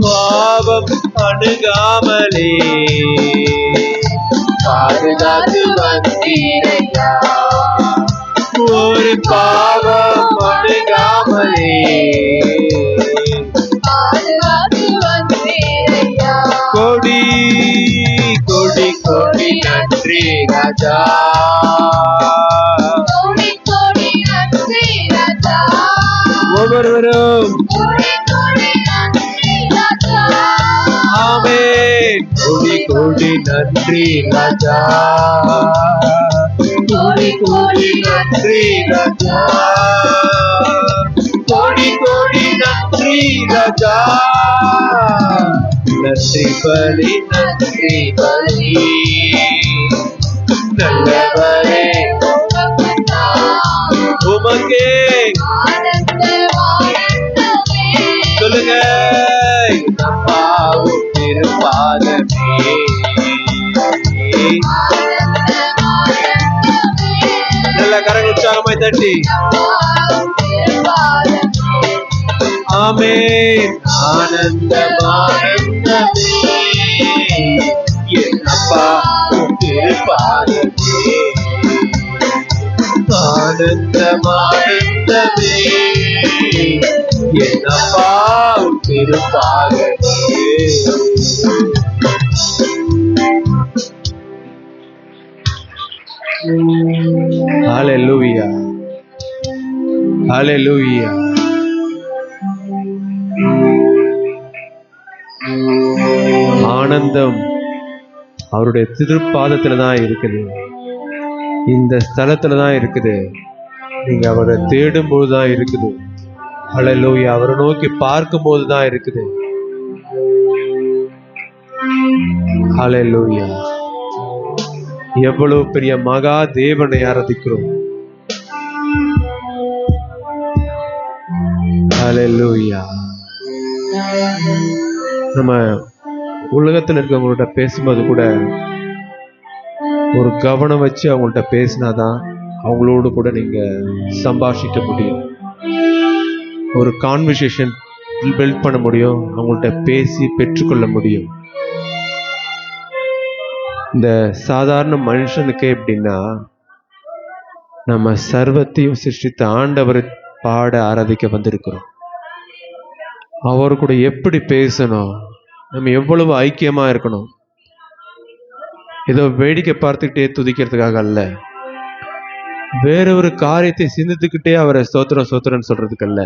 பாவம் அணுகாமலே பாதுகாத்து வந்தீரையா, ஒரு பாவம் அணுகாமலே கொடி கொடி கொடி நன்றி ராஜா, ஒவ்வொருவரும் ஆமென். கோடி கோடி நன்றி ராஜா, கோடி கோடி நன்றி ராஜா, கோடி கோடி நன்றி ராஜா. நன்றி பலி நன்றி பலி நல்லவரே உமக்கே சொல்லுங்க அப்பாவும் திருப்பாதமே. நல்ல கரங்கள் உற்சாகமாய் தட்டி ஆமென். ஆனந்தம் ஆனந்தமே என் அப்பாவும் திருப்பாதமே, ஆனந்தம் ஆனந்தமே என் அப்பாவும் திருப்பாதமே. ஹல்லேலூயா ஹல்லேலூயா. ஆனந்தம் அவருடைய திருப்பாதத்துல தான் இருக்குது, இந்த ஸ்தலத்துல தான் இருக்குது, நீங்க அவரை தேடும் போதுதான் இருக்குது. ஹல்லேலூயா. அவரை நோக்கி பார்க்கும் போதுதான் இருக்குது. ஹல்லேலூயா. எவ்வளவு பெரிய மகா தேவனை ஆராதிக்கிறோம். ஹல்லேலூயா. நம்ம உலகத்துல இருக்கவங்கள்ட்ட பேசும்போது கூட ஒரு கவனம் வச்சு அவங்கள்ட்ட பேசினாதான் அவங்களோடு கூட நீங்க சம்பாஷிக்க முடியும், ஒரு கான்வர்சேஷன் பில்ட் பண்ண முடியும், அவங்கள்ட்ட பேசி பெற்றுக்கொள்ள முடியும். இந்த சாதாரண மனுஷனுக்கே எப்படின்னா, நம்ம சர்வத்தையும் சிருஷ்டித்த ஆண்டவரை பாட ஆராதிக்க வந்திருக்கிறோம். அவர் கூட எப்படி பேசணும், நம்ம எவ்வளவு ஐக்கியமா இருக்கணும். ஏதோ வேடிக்கை பார்த்துக்கிட்டே துதிக்கிறதுக்காக அல்ல, வேற ஒரு காரியத்தை சிந்தித்துக்கிட்டே அவரை ஸ்தோத்திரம் ஸ்தோத்திரம்னு சொல்றதுக்கு அல்ல,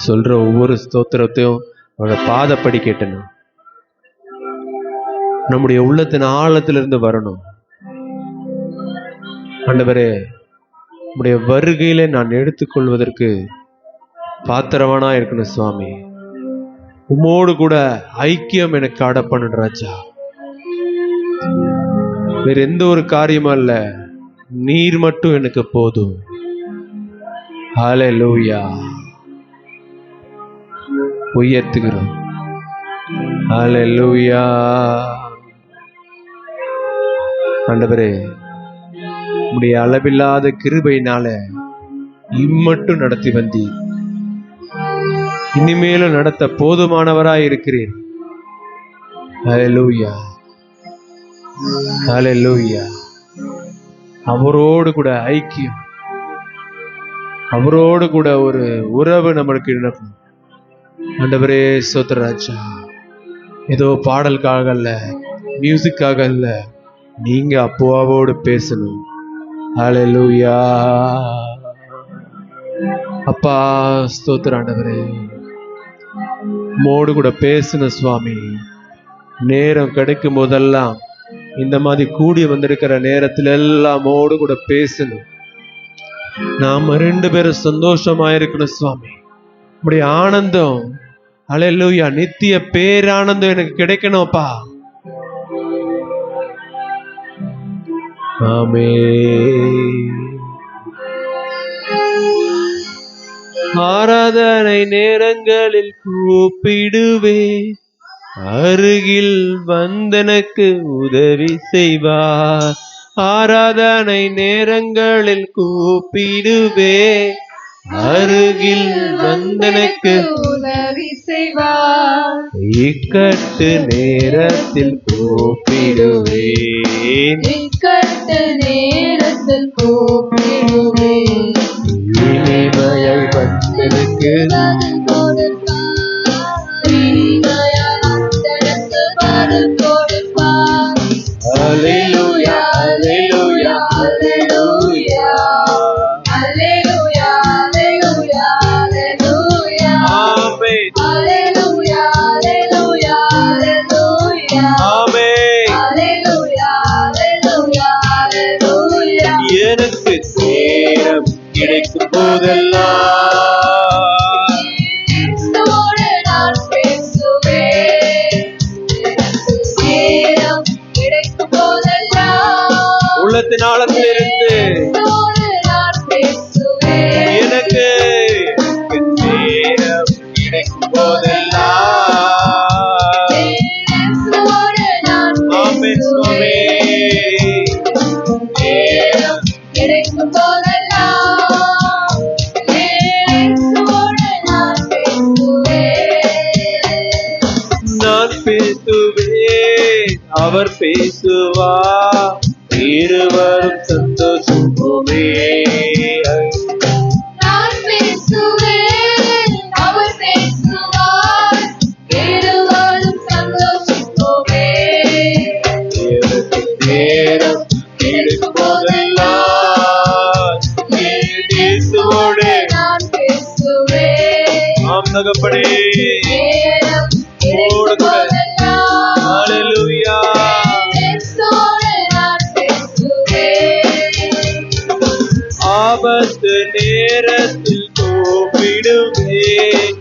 சொல்ற ஒவ்வொரு ஸ்தோத்திரத்தையும் அவரோட பாதப்படி கேட்டணும், நம்முடைய உள்ளத்தின் ஆழத்திலிருந்து வரணும். ஆண்டவரே, உம்முடைய வருகையில நான் எடுத்துக்கொள்வதற்கு பாத்திரவானா இருக்கணும் சுவாமி. உம்மோடு கூட ஐக்கியம் எனக்கு ஆடப்பண்ணும் ராஜா. வேற எந்த ஒரு காரியமும் அல்ல, நீர் மட்டும் எனக்கு போதும். ஹல்லேலூயா. உயர்த்துகிறோம். ஹல்லேலூயா. ஆண்டவரே, உம்முடைய அளவில்லாத கிருபையினால இம்மட்டும் நடத்தி வந்தீர். இனிமேலும் நடத்த போதுமானவராய் இருக்கிறேன். ஹல்லேலூயா. ஹல்லேலூயா. அவரோடு கூட ஐக்கியம், அவரோடு கூட ஒரு உறவு நம்மளுக்கு நடக்கும். ஆண்டவரே ஸ்தோத்திரம் ராஜா. ஏதோ பாடலுக்காக அல்ல, மியூசிக்காக அல்ல, நீங்க அப்பாவோடு பேசணும். ஹல்லேலூயா. அப்பா ஸ்தோத்திரம் ஆண்டவரே, மோடு கூட பேசணும் சுவாமி. நேரம் கிடைக்கும் போதெல்லாம், இந்த மாதிரி கூடி வந்திருக்கிற நேரத்துல எல்லாம் மோடு கூட பேசணும். நாம 2 பேரும் சந்தோஷமா இருக்கணும் சுவாமி. உம்முடைய ஆனந்தம், ஹல்லேலூயா, நித்திய பேரானந்தம் எனக்கு கிடைக்கணும்ப்பா. ஆமென். ஆராதனை நேரங்களில் கூப்பிடுவே, அருகில் வந்தனக்கு உதவி செய்வார். ஆராதனை நேரங்களில் கூப்பிடுவே, அருகில் வந்தனக்கு உதவி செய்வார். இக்கட்டு நேரத்தில் கூப்பிடுவேன், இக்கட்டு நேரத்தில் கூப்பிடுவேன். இனிமையை வந்தனக்கு பதில் கொடுப்பார். இனிமையாய் வந்தனக்கு பதில் கொடுப்பார். ஹல்லேலூயா. ஹல்லேலூயா. ஹல்லேலூயா. ஹல்லேலூயா. ஹல்லேலூயா. ஹல்லேலூயா. ஆமென். ஹல்லேலூயா. ஹல்லேலூயா. ஹல்லேலூயா. ஆமென். ஹல்லேலூயா. ஹல்லேலூயா. ஹல்லேலூயா. எனக்கு நேரம் கிடைக்கும் போதெல்லாம் இயேசுவோடு நான் பேசுவேன். நேரம் கிடைக்கும் போதெல்லாம் உள்ளத்தின் ஆழத்திலிருந்து இயேசுவோடு நான் பேசுவேன். எனக்கு நேரம் கிடைக்கும் போதெல்லாம். இயேசுவோடு நான் ஆமென் சுவாமி. பேசுவேன். நேரம் கிடைக்கும் போதெல்லாம் இயேசுவோடு நான் பேசுவேன். நான் பேசுவேன், அவர் பேசுவார், இருவரும் சந்தோஷமே. நான் பேசுவேன், அவர் பேசுவார், இருவரும் சந்தோஷிப்போமே. எனக்கு நேரம் கிடைக்கும் போதெல்லாம் இயேசுவோடு. நான் பேசுவேன். ஆம் தகப்பனே. நேரம் கிடைக்கும் போதெல்லாம் ஹல்லேலூயா. இயேசுவோடு நான் பேசுவேன். ஆபத்து நேரத்தில் கூப்பிடுவேன்,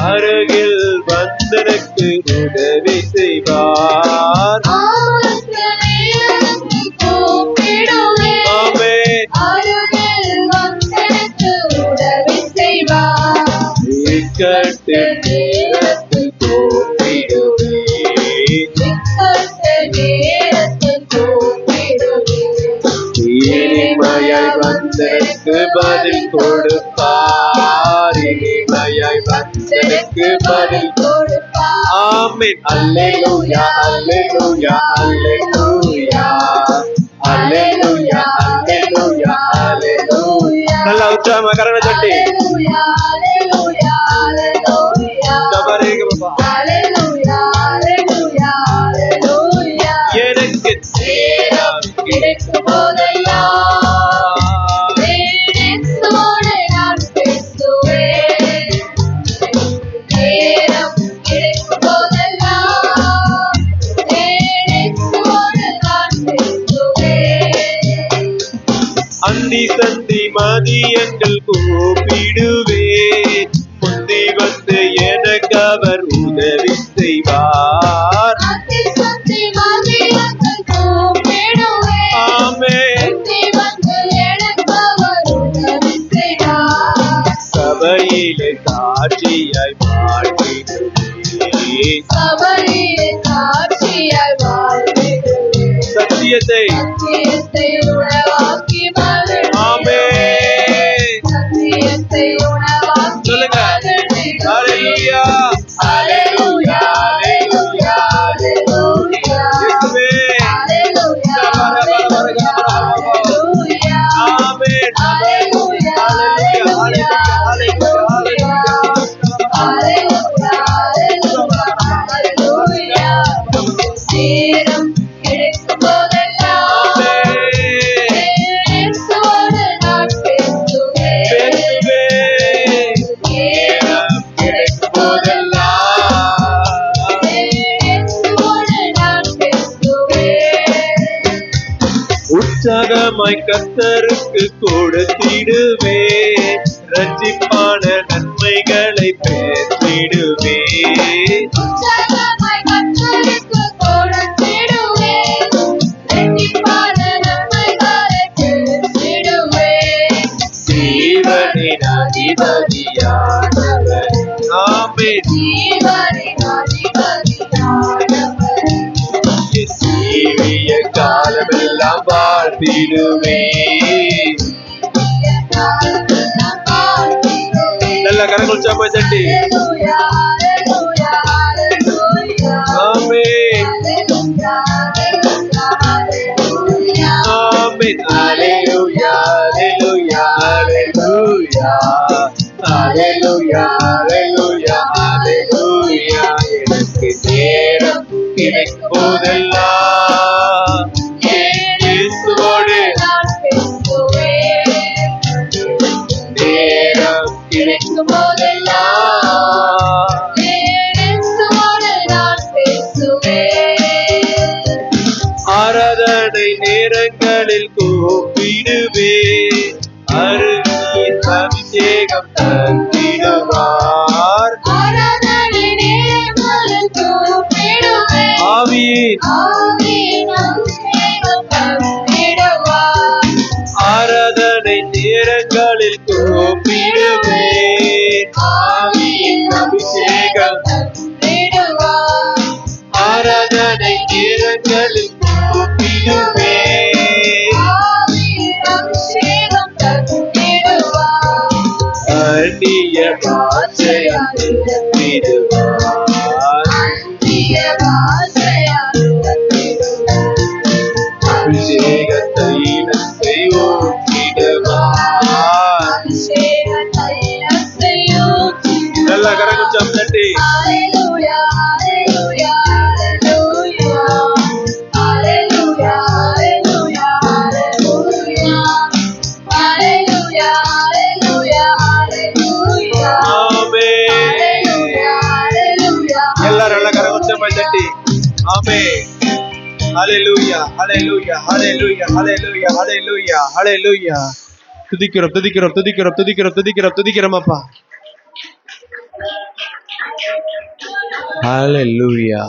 அருகில் வந்தனக்கு உதவி செய்வார். ஆபத்து நேரத்தில் கூப்பிடுவேன், ஆமென். அருகில் வந்தெனக்கு உதவி செய்வார். இக்கட்டு நேரத்தில் கூப்பிடுவேன், இக்கட்டு நேரத்தில் கூப்பிடுவேன். இனிமையாய் வந்தனக்கு பதில் கொடுப்பார். இனிமையாய் வந்தனக்கு பதில். கொடுப்பார். ஆமென். அல்லேலூயா. அல்லேலூயா. அல்லேலூயா. அல்லேலூயா. அல்லேலூயா. அல்லேலூயா. நல்லா உற்சாகமா கரங்களை தட்டி ஹல்லேலூயா, ஹல்லேலூயா, ஹல்லேலூயா. தபரேக பாபா. ஹல்லேலூயா, ஹல்லேலூயா, ஹல்லேலூயா. எனக்கு நேரம் கிடைக்கும் போதெல்லாம் இயேசுவோடு நான் பேசுவேன். நேரம் கிடைக்கும் போதெல்லாம் இயேசுவோடு நான் பேசுவேன். அந்தி சந்தி மதியங்கள் கூப்பிடுவேன், முந்தி வந்து எனக்கு அவர் உதவி சபையிலே சாட்சியாய் வாழ்ந்திடுவே. சபையிலே சாட்சியாய் வாழ்ந்திடுவே. சத்தியத்தை சத்தியத்தை உணவாக்கி மகிழ்ந்திடுவே. ஆமென். சத்தியத்தை உணவாக்கி சொல்லுங்க. மகிழ்ந்திடுவே. ஹalleluya ஹalleluya ஹalleluya ஹalleluya. இயேசுவே. ஹalleluya ஹalleluya ஹalleluya. ஆமென். ஹalleluya ஹalleluya ஹalleluya. ஹalleluya ஹalleluya ஹalleluya. நேரம் கிடைக்கும் போதெல்லாம் இயேசுவோடு நான் பேசுவேன். பேசுவேன். நேரம் கிடைக்கும் போதெல்லாம் இயேசுவோடு நான் பேசுவேன். உற்சாகமாய் கர்த்தருக்கு கொடுத்திடுவே. ரட்சிப்பான நன்மைகளை பேசிடுவே. உற்சாகமாய் கர்த்தருக்கு கொடுத்திடுவேன். இரட்டிப்பான நன்மைகளை பேசிடுவேன். ஜீவனின் அதிபதியானவர். ஆமென். ஜீவனின் அதிபதியானவர். என் ஜீவிய காலமெல்லாம் வாழ்த்திடுவே. காலமெல்லாம் வாழ்த்திடுவேன். நல்ல கரங்கள் சப்பை தட்டி. ஹalleluya ஹalleluya ஹalleluya. ஆமென். ஹalleluya ஹalleluya ஹalleluya. ஆமென். ஹalleluya ஹalleluya ஹalleluya. ஹalleluya ஹalleluya ஹalleluya. எனக்கு நேரம் கிடைக்கும் போதெல்லாம் இயேசுவோடு நான் பேசுவேன். நேரம் கிடைக்கும் போதெல்லாம் இயேசுவோடு நான் பேசுவேன். ஆராதனை நேரங்களில் கூப்பிடுவே. அருகில் அபிஷேகம் தந்திடுவார். ஆராதனை நேரங்களில் கூப்பிடுவேன். ஆவியின் ஆவியின் அபிஷேகம் தந்திடுவார். ஆராதனை நேரங்களில் கூப்பிடுவே. ஆவியின் அபிஷேகம் தந்திடுவார். ஆராதனை நேரங்களில் கூப்பிடுவே. ஆவியின் அபிஷேகம் தந்திடுவார். அந்நிய பாஷையால் நிரப்பிடுவார். அந்நிய பாஷையால் தந்திடுவார். அபிஷேக தைலத்தை ஊற்றிடுவார். அபிஷேக தைலத்தை ஊற்றிடுவார். நல்ல கரகுச்சம் தட்டி. ஹalleluya ஹalleluya ஹalleluya. ஹalleluya ஹalleluya ஹalleluya. ஹalleluya ஹalleluya ஹalleluya. ஆமென். ஹalleluya ஹalleluya. எல்லாரும் நல்ல கரகுச்சம் தட்டி. ஆமென். ஹalleluya ஹalleluya ஹalleluya ஹalleluya ஹalleluya ஹalleluya. துதிக்கிறோம் துதிக்கிறோம் துதிக்கிறோம் துதிக்கிறோம் துதிக்கிறோம் துதிக்கிறோம் அப்பா. ஹalleluya.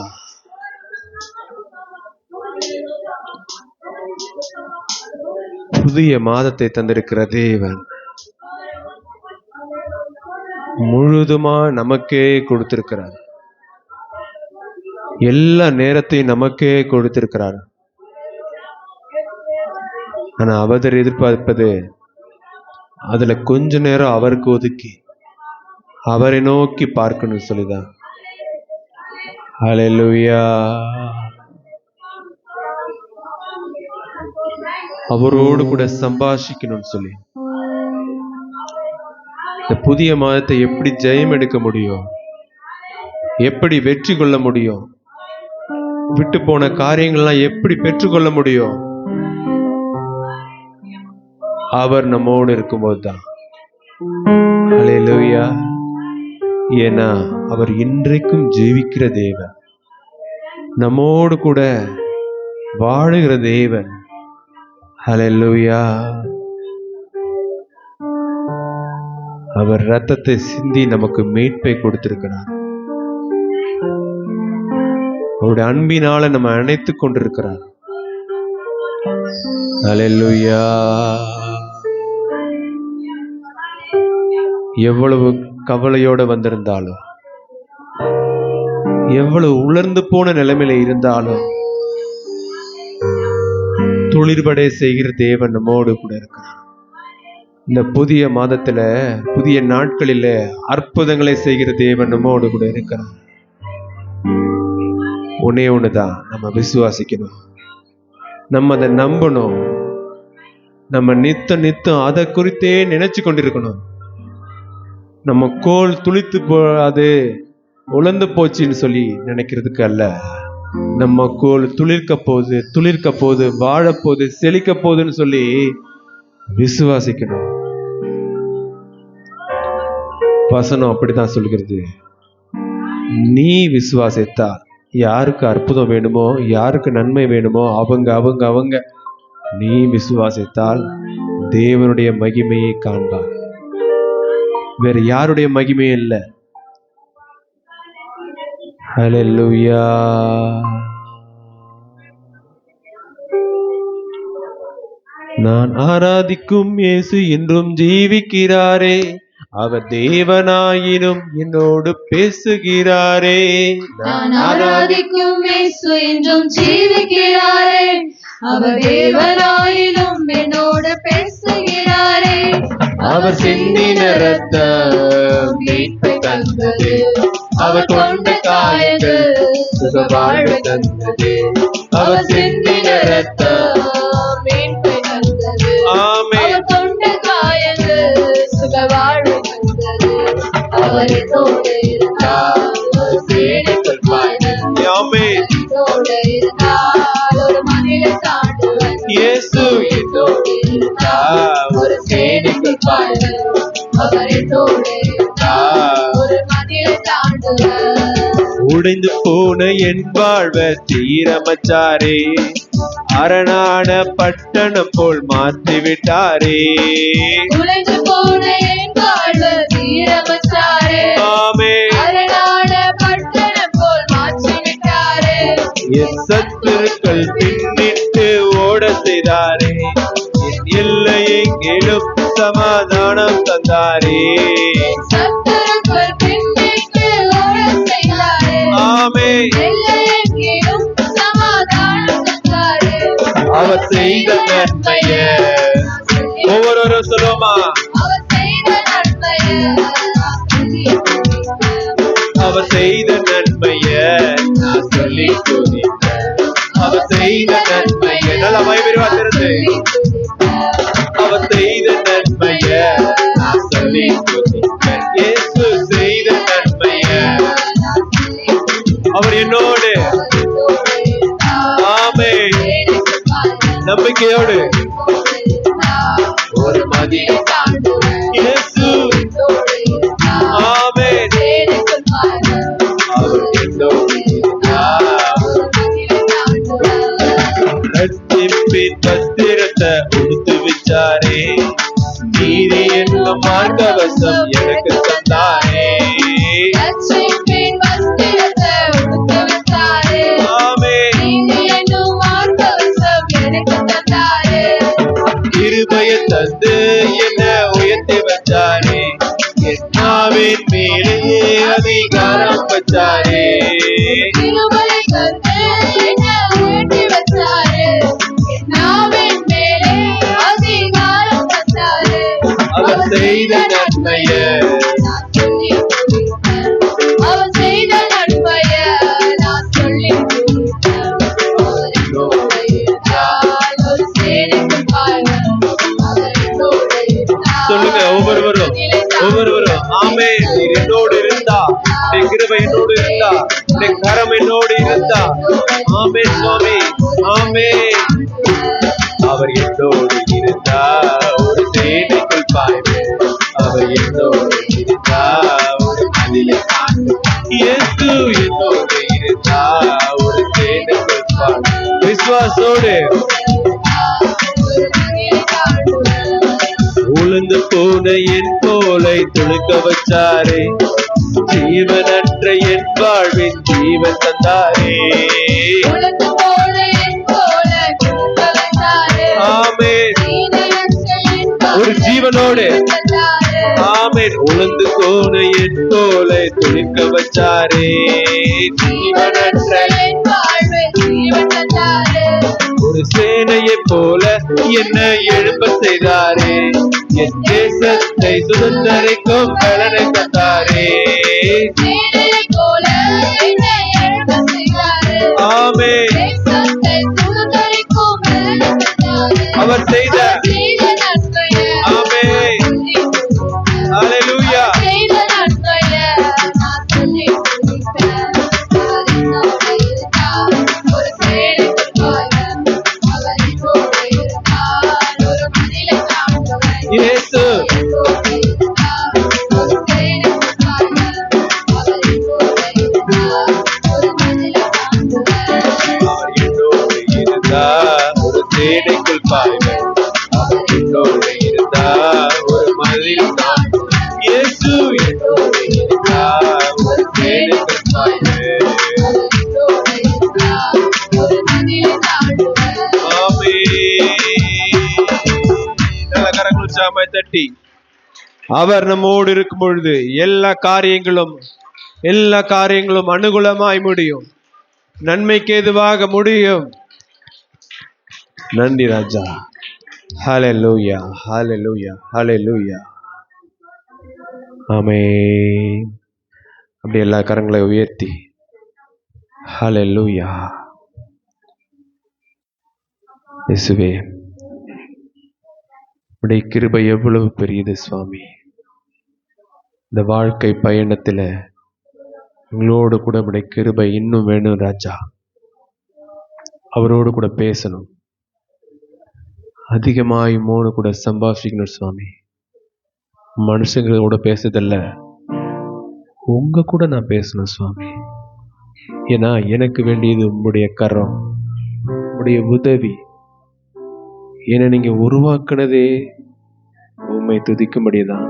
புதிய மாதத்தை தந்திருக்கிற தேவன் முழுதுமா நமக்கே கொடுத்திருக்கிறார். எல்லா நேரத்தையும் நமக்கே கொடுத்திருக்கிறார். ஆனா அவர் எதிர்பார்ப்பது அதுல கொஞ்ச நேரம் அவருக்கு ஒதுக்கி அவரை நோக்கி பார்க்கணும் சொல்லிதான். ஹalleluya. அவரோடு கூட சம்பாஷிக்கணும்னு சொல்லி இந்த புதிய மாதத்தை எப்படி ஜெயம் எடுக்க முடியும், எப்படி வெற்றி கொள்ள முடியும், விட்டு போன காரியங்கள்லாம் எப்படி பெற்றுக்கொள்ள முடியும், அவர் நம்மோடு இருக்கும்போது தான். ஹல்லேலூயா. ஏன்னா அவர் இன்றைக்கும் ஜீவிக்கிற தேவன், நம்மோடு கூட வாழுகிற தேவன். ஹல்லேலூயா. அவர் இரத்தத்தை சிந்தி நமக்கு மீட்பை கொடுத்திருக்கிறார். அவருடைய அன்பினால நம்ம அணைத்துக் கொண்டிருக்கிறார். ஹல்லேலூயா. எவ்வளவு கவலையோட வந்திருந்தாலும், எவ்வளவு உலர்ந்து போன நிலைமையில இருந்தாலும், துளிர்படை செய்கிற தேவன் நம்மோடு கூட இருக்கிறார். இந்த புதிய மாதத்துல, புதிய நாட்களில அற்புதங்களை செய்கிற தேவன் நம்மோடு கூட இருக்கிறார். ஒன்னே ஒண்ணுதான், நம்ம விசுவாசிக்கணும், நம்ம அதை நம்பணும், நம்ம நித்தம் அதை குறித்தே நினைச்சு கொண்டிருக்கணும். நம்ம கோல் துளித்து அது உலர்ந்து போச்சுன்னு சொல்லி நினைக்கிறதுக்கு அல்ல. நம்ம கோல் துளிர்க்க போது வாழப்போது செழிக்க போகுதுன்னு சொல்லி விசுவாசிக்கணும். வசனம் அப்படித்தான் சொல்கிறது. நீ விசுவாசித்தா, யாருக்கு அற்புதம் வேணுமோ, யாருக்கு நன்மை வேணுமோ அவங்க நீ விசுவாசித்தால் தேவனுடைய மகிமையை காண்பார். வேற யாருடைய மகிமையும் இல்லை. ஹல்லேலூயா. நான் ஆராதிக்கும் இயேசு என்றும் ஜீவிக்கிறாரே, அவர் தேவனாயினும் என்னோடு பேசுகிறாரே. நான் ஆராதிக்கும் இயேசு என்றும் ஜீவிக்கிறாரே, அவர் தேவனாயினும் என்னோடு பேசுகிறாரே. அவர் சிந்தின ரத்தம் மீட்பை தந்தது, அவர் கொண்ட காயங்கள் சுக வாழ்வு தந்தது. அவர் சிந்தின ரத்தம் மீட்பை தந்தது, ஆமென். அவர் கொண்ட காயங்கள் சுக வாழ்வு தந்தது. அவர் என்னோடு இருந்தால் ஒரு சேனைக்குள் பாய்வன், ஆமென். என்னோடு இருந்தால் ஒரு மதிலை தாண்டுவன். இயேசு என்னோடு இருந்தால் ஒரு சேனைக்குள் பாய்வன், அவர் என்னோடு இருந்தால் ஒரு மதிலை தாண்டுவன். உடைந்து போன என் வாழ்வை சீரமைச்சாரே, அரணான பட்டணம் போல் மாற்றி விட்டாரே. உடைந்து போன என் வாழ்வை சீரமைச்சாரே, ஆமென். அரணான பட்டணம் போல் மாற்றி விட்டாரே. என் சத்துருக்கள் பின்னிட்டு ஓட செய்தாரே, என் எல்லையெங்கிலும் சமாதானம் தந்தாரே. சத்துருக்கள் பின்னிட்டு ஓடச் செய்தாரே, ஆமென். எல்லையெங்கிலும் சமாதானம் தந்தாரே. அவர் செய்த நன்மைய ஒவ்வொருவரும் சொல்லுவோமா? அவர் செய்த நன்மையை நான் சொல்லி துதிப்பேன். அவர் செய்த நன்மைய நான் சொல்லி துதிப்பேன். அவர் செய்த நன்மைய நல்லா மகிமையா திறந்து, அவர் செய்த நன்மைய நான் சொல்லி துதிப்பேன். இயேசு செய்த நன்மைய, அவர் என்னோடு, ஆமென். நம்பிக்கையோடு ஒரு மதியை தாண்டுவேன். இயேசு, ஆமென். அவர் என்னோடு இருந்தார். ரட்சிப்பின் வஸ்திரத்தை உடுத்து வச்சாரே, நீதி என்னும் மார்க்கவசம் எனக்கு தந்தாரே. ரட்சிப்பின் வஸ்திரத்தை உடுத்து வைத்தாரே, ஆமென். நீதி என்னும் மார்க்கவசம் எனக்கு தந்தாரே. கிருபையை தந்து என்ன உயர்த்தி வச்சாரே, என் நாவின் மேலே அதிகாரம் வச்சாரே. கிருபை தந்து என்னை உயர்த்தி வச்சாரே, என் நாவின் மேலே அதிகாரம் தந்தாரே. அவர் செய்த நன்மைய நான் சொல்லி துதிப்பேன். அவர் செய்த நன்மையை நான் சொல்லி துதிப்பேன். அவர் என்னோடு இருந்தால் ஒரு சேனைக்குள் பாய்வன், அவர் என்னோடு இருந்தால் சொல்லுங்க ஒவ்வொருவரும், ஆமென். நீர் என்னோடு இருந்தா, உடைய கிருபை என்னோடு இருந்தா, உடைய கரம் என்னோடு இருந்தா, ஆமென் சுவாமி, ஆமென். அவர் என்னோடு இருந்தா ஒரு சேனைக்குள் பாய்வேன், அவர் என்னோடு இருந்தா ஒரு மதிலை தாண்டுவேன். இயேசு என்னோடு இருந்தா ஒரு சேனைக்குள் பாய்வேன். விசுவாசோடு ஒரு மதிலை தாண்டுவேன். உளுந்து போன என் போலை துளுக்க வச்சாரே, ஜீவனற்ற என் வாழ்வின் ஜீவன் தந்தாரே. உலர்ந்து போன என் போல கொடுக்க வைத்தாரே, ஆமென். நீதியற்ற என் ஒரு ஜீவனோடு தந்தாரே. ஆமென். உளுந்து போன என் தோலை துளிர்க்க வச்சாரே, ஜீவனற்ற என் வாழ்வில் ஜீவன் தந்தாரே. ஒரு சேனையை போல என்னை எழும்ப செய்தாரே, என் தேசத்தை சுதந்தரிக்கும் பலனை தந்தாரே. சேனையைப் போல என்னை எழும்பச் செய்தாரே. ஆமென். தேசத்தை சுதந்தரிக்கும் பலனை தந்தாரே. அவர் செய்த செய்த நன்மையை ஆமென். ஹல்லேலூயா. செய்த நன்மையை நான் சொல்லி துதிப்பேன். அவர் என்னோடு இருந்தார். ஒரு சேனைக்குள் பாய்வேன். அவர் என்னோடு இருந்தார். ஒரு மதிலை தாண்டுவேன். இயேசு என்னோடு இருந்தார். ஒரு சேனைக்குள் பாய்வேன். அவர் என்னோடு இருந்தார். ஒரு மதிலை தாண்டுவேன். அவர் என்னோடு இருந்தார். ஒரு சேனைக்குள் பாய்வேன். அவர் என்னோடு இருந்தார். ஒரு மதில் தாண்டுவேன். இயேசு என்னோடு இருந்தார். ஒரு சேனைக்குள் பாய்வேன். அவர் என்னோடு இருந்தார். ஒரு மதிலை தாண்டுவேன். ஆமென். நல்ல கரங்கள் உற்சாகமாய் தட்டி, அவர் நம்மோடு இருக்கும் பொழுது எல்லா காரியங்களும் அனுகூலமாய் முடியும், நன்மைக்கு ஏதுவாக முடியும். நன்றி ராஜா. ஹல்லேலூயா, ஹல்லேலூயா, ஹல்லேலூயா. ஆமென். அப்படி எல்லா கரங்களை உயர்த்தி ஹல்லேலூயா. இயேசுவே, உடைய கிருபை எவ்வளவு பெரியது சுவாமி. இந்த வாழ்க்கை பயணத்துல எங்களோடு கூட உடைய கிருபை இன்னும் வேணும் ராஜா. அவரோடு கூட பேசணும், அதிகமாய் மோடு கூட சம்பாஷிக்கணும் சுவாமி. மனுஷங்களோட பேசுறதில்ல, உங்க கூட நான் பேசணும் சுவாமி. ஏன்னா எனக்கு வேண்டியது உங்களுடைய கரம், உங்களுடைய உதவி. என்னை நீங்க உருவாக்குனதே உண்மை துதிக்கும்படிதான்,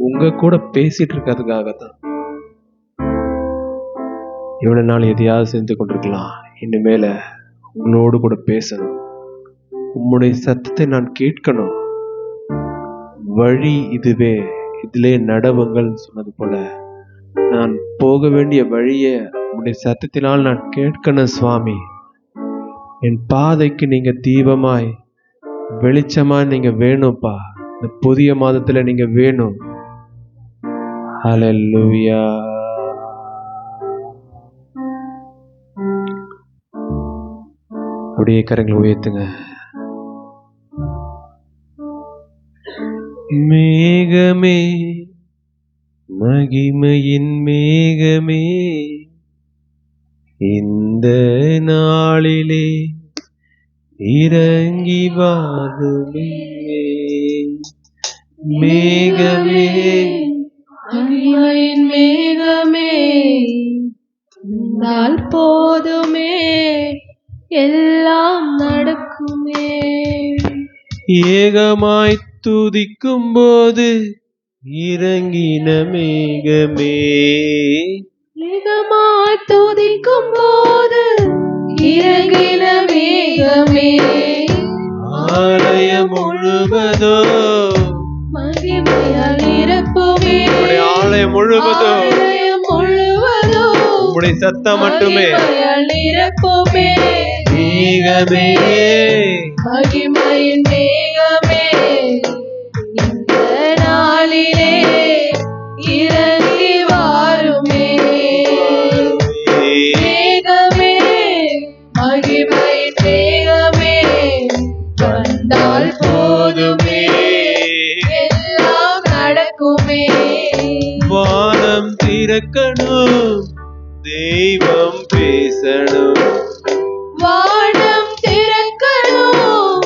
உங்க கூட பேசிட்டு இருக்கிறதுக்காகத்தான். இவ்வளவு நாள் எதையாவது செஞ்சு கொண்டிருக்கலாம், இனிமேல உங்களோடு கூட பேசணும், உம்முடைய சத்தத்தை நான் கேட்கணும். வழி இதுவே, இதிலே நடவுங்கள் சொன்னது போல நான் போக வேண்டிய வழியை உம்முடைய சத்தத்தினால் நான் கேட்கணும் சுவாமி. என் பாதைக்கு நீங்க தீபமாய் வெளிச்சமாய் நீங்க வேணும்ப்பா. இந்த புதிய மாதத்துல நீங்க வேணும். ஹல்லேலூயா. அப்படியே கரங்களை உயர்த்துங்க. மேகமே, மகிமையின் மேகமே, இந்த நாளிலே இறங்கி வாருமே. மேகமே, மகிமையின் மேகமே, வந்தால் போதுமே, எல்லாம் நடக்குமே. ஏகமாய் துதிக்கும் போது இறங்கின மேகமே, மேகமாய் துதிக்கும் போது இறங்கின மேகமே, ஆலயம் முழுவதோ மகிமையால் நிரப்புமே. உம்முடைய ஆலயம் முழுவதோ ஆலயம் முழுவதோ உம்முடைய சத்தம் மட்டுமே. மகிமையால் நிரப்புமே. மேகமே, மகிமையின் மேகமே, இந்த நாளிலே இறங்கி வாருமே. மேகமே, மகிமையின் மேகமே, வந்தால் போதுமே, எல்லாம் நடக்குமே. வானம் திறக்கணும், தெய்வம் பேசணும். வானம் திறக்கணும்,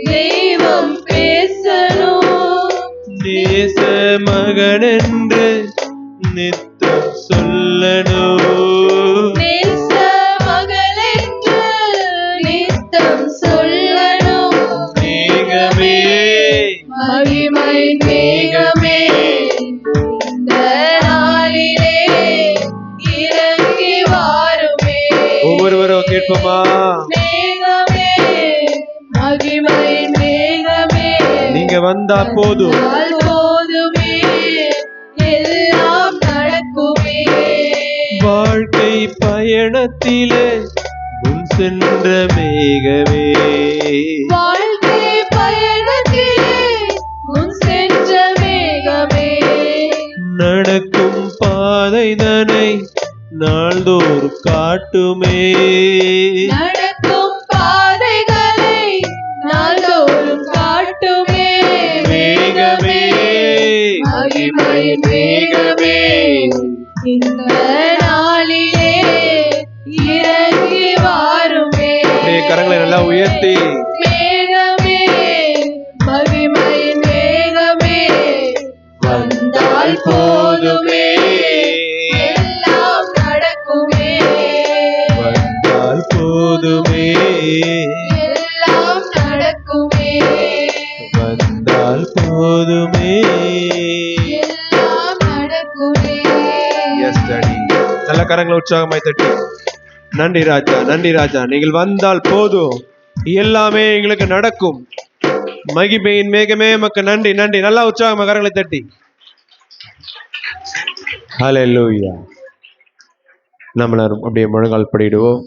தெய்வம் பேசணும். நேச மகன் என்று நித்தம் சொல்லணும். நேச மகளென்று நித்தம் சொல்லணும். மேகமே, மகிமையின் மேகமே, இந்த நாளிலே இறங்கி வாருமே. ஒவ்வொருவரும் கேட்போமா? மேகமே, மகிமையின் மேகமே, நீங்க வந்தா போதும், வந்தால் போதுமே, பயணத்திலே முன் சென்ற மேகமே, வாழ்க்கை பயணத்திலே முன் சென்ற மேகமே, நடக்கும் பாதைதனை நாள்தோறும் காட்டுமே, நடக்கும் பாதைகளை நாள்தோறும் காட்டுமே. மேகமே, மகிமையின் மேகமே, இந்த நாளிலே இறங்கி வாருமே. அப்படியே கரங்களை நல்லா உயர்த்தி மேகமே, மகிமையின் மேகமே, வந்தால் போதுமே, எல்லாம் நடக்குமே, வந்தால் போதுமே, எல்லாம் நடக்குமே, வந்தால் போதுமே. எல்லாம் நடக்குமே. Yes daddy. நல்ல கரங்களை உற்சாகமாய் தட்டி நன்றி ராஜா, நன்றி ராஜா, நீங்கள் வந்தால் போதும், எல்லாமே எங்களுக்கு நடக்கும். மகிமையின் மேகமே மக்கு நன்றி, நன்றி. நல்லா உற்சாகமா கரங்களை தட்டி ஹல்லேலூயா. நம்மள அப்படியே முழங்கால் படிடுவோம்.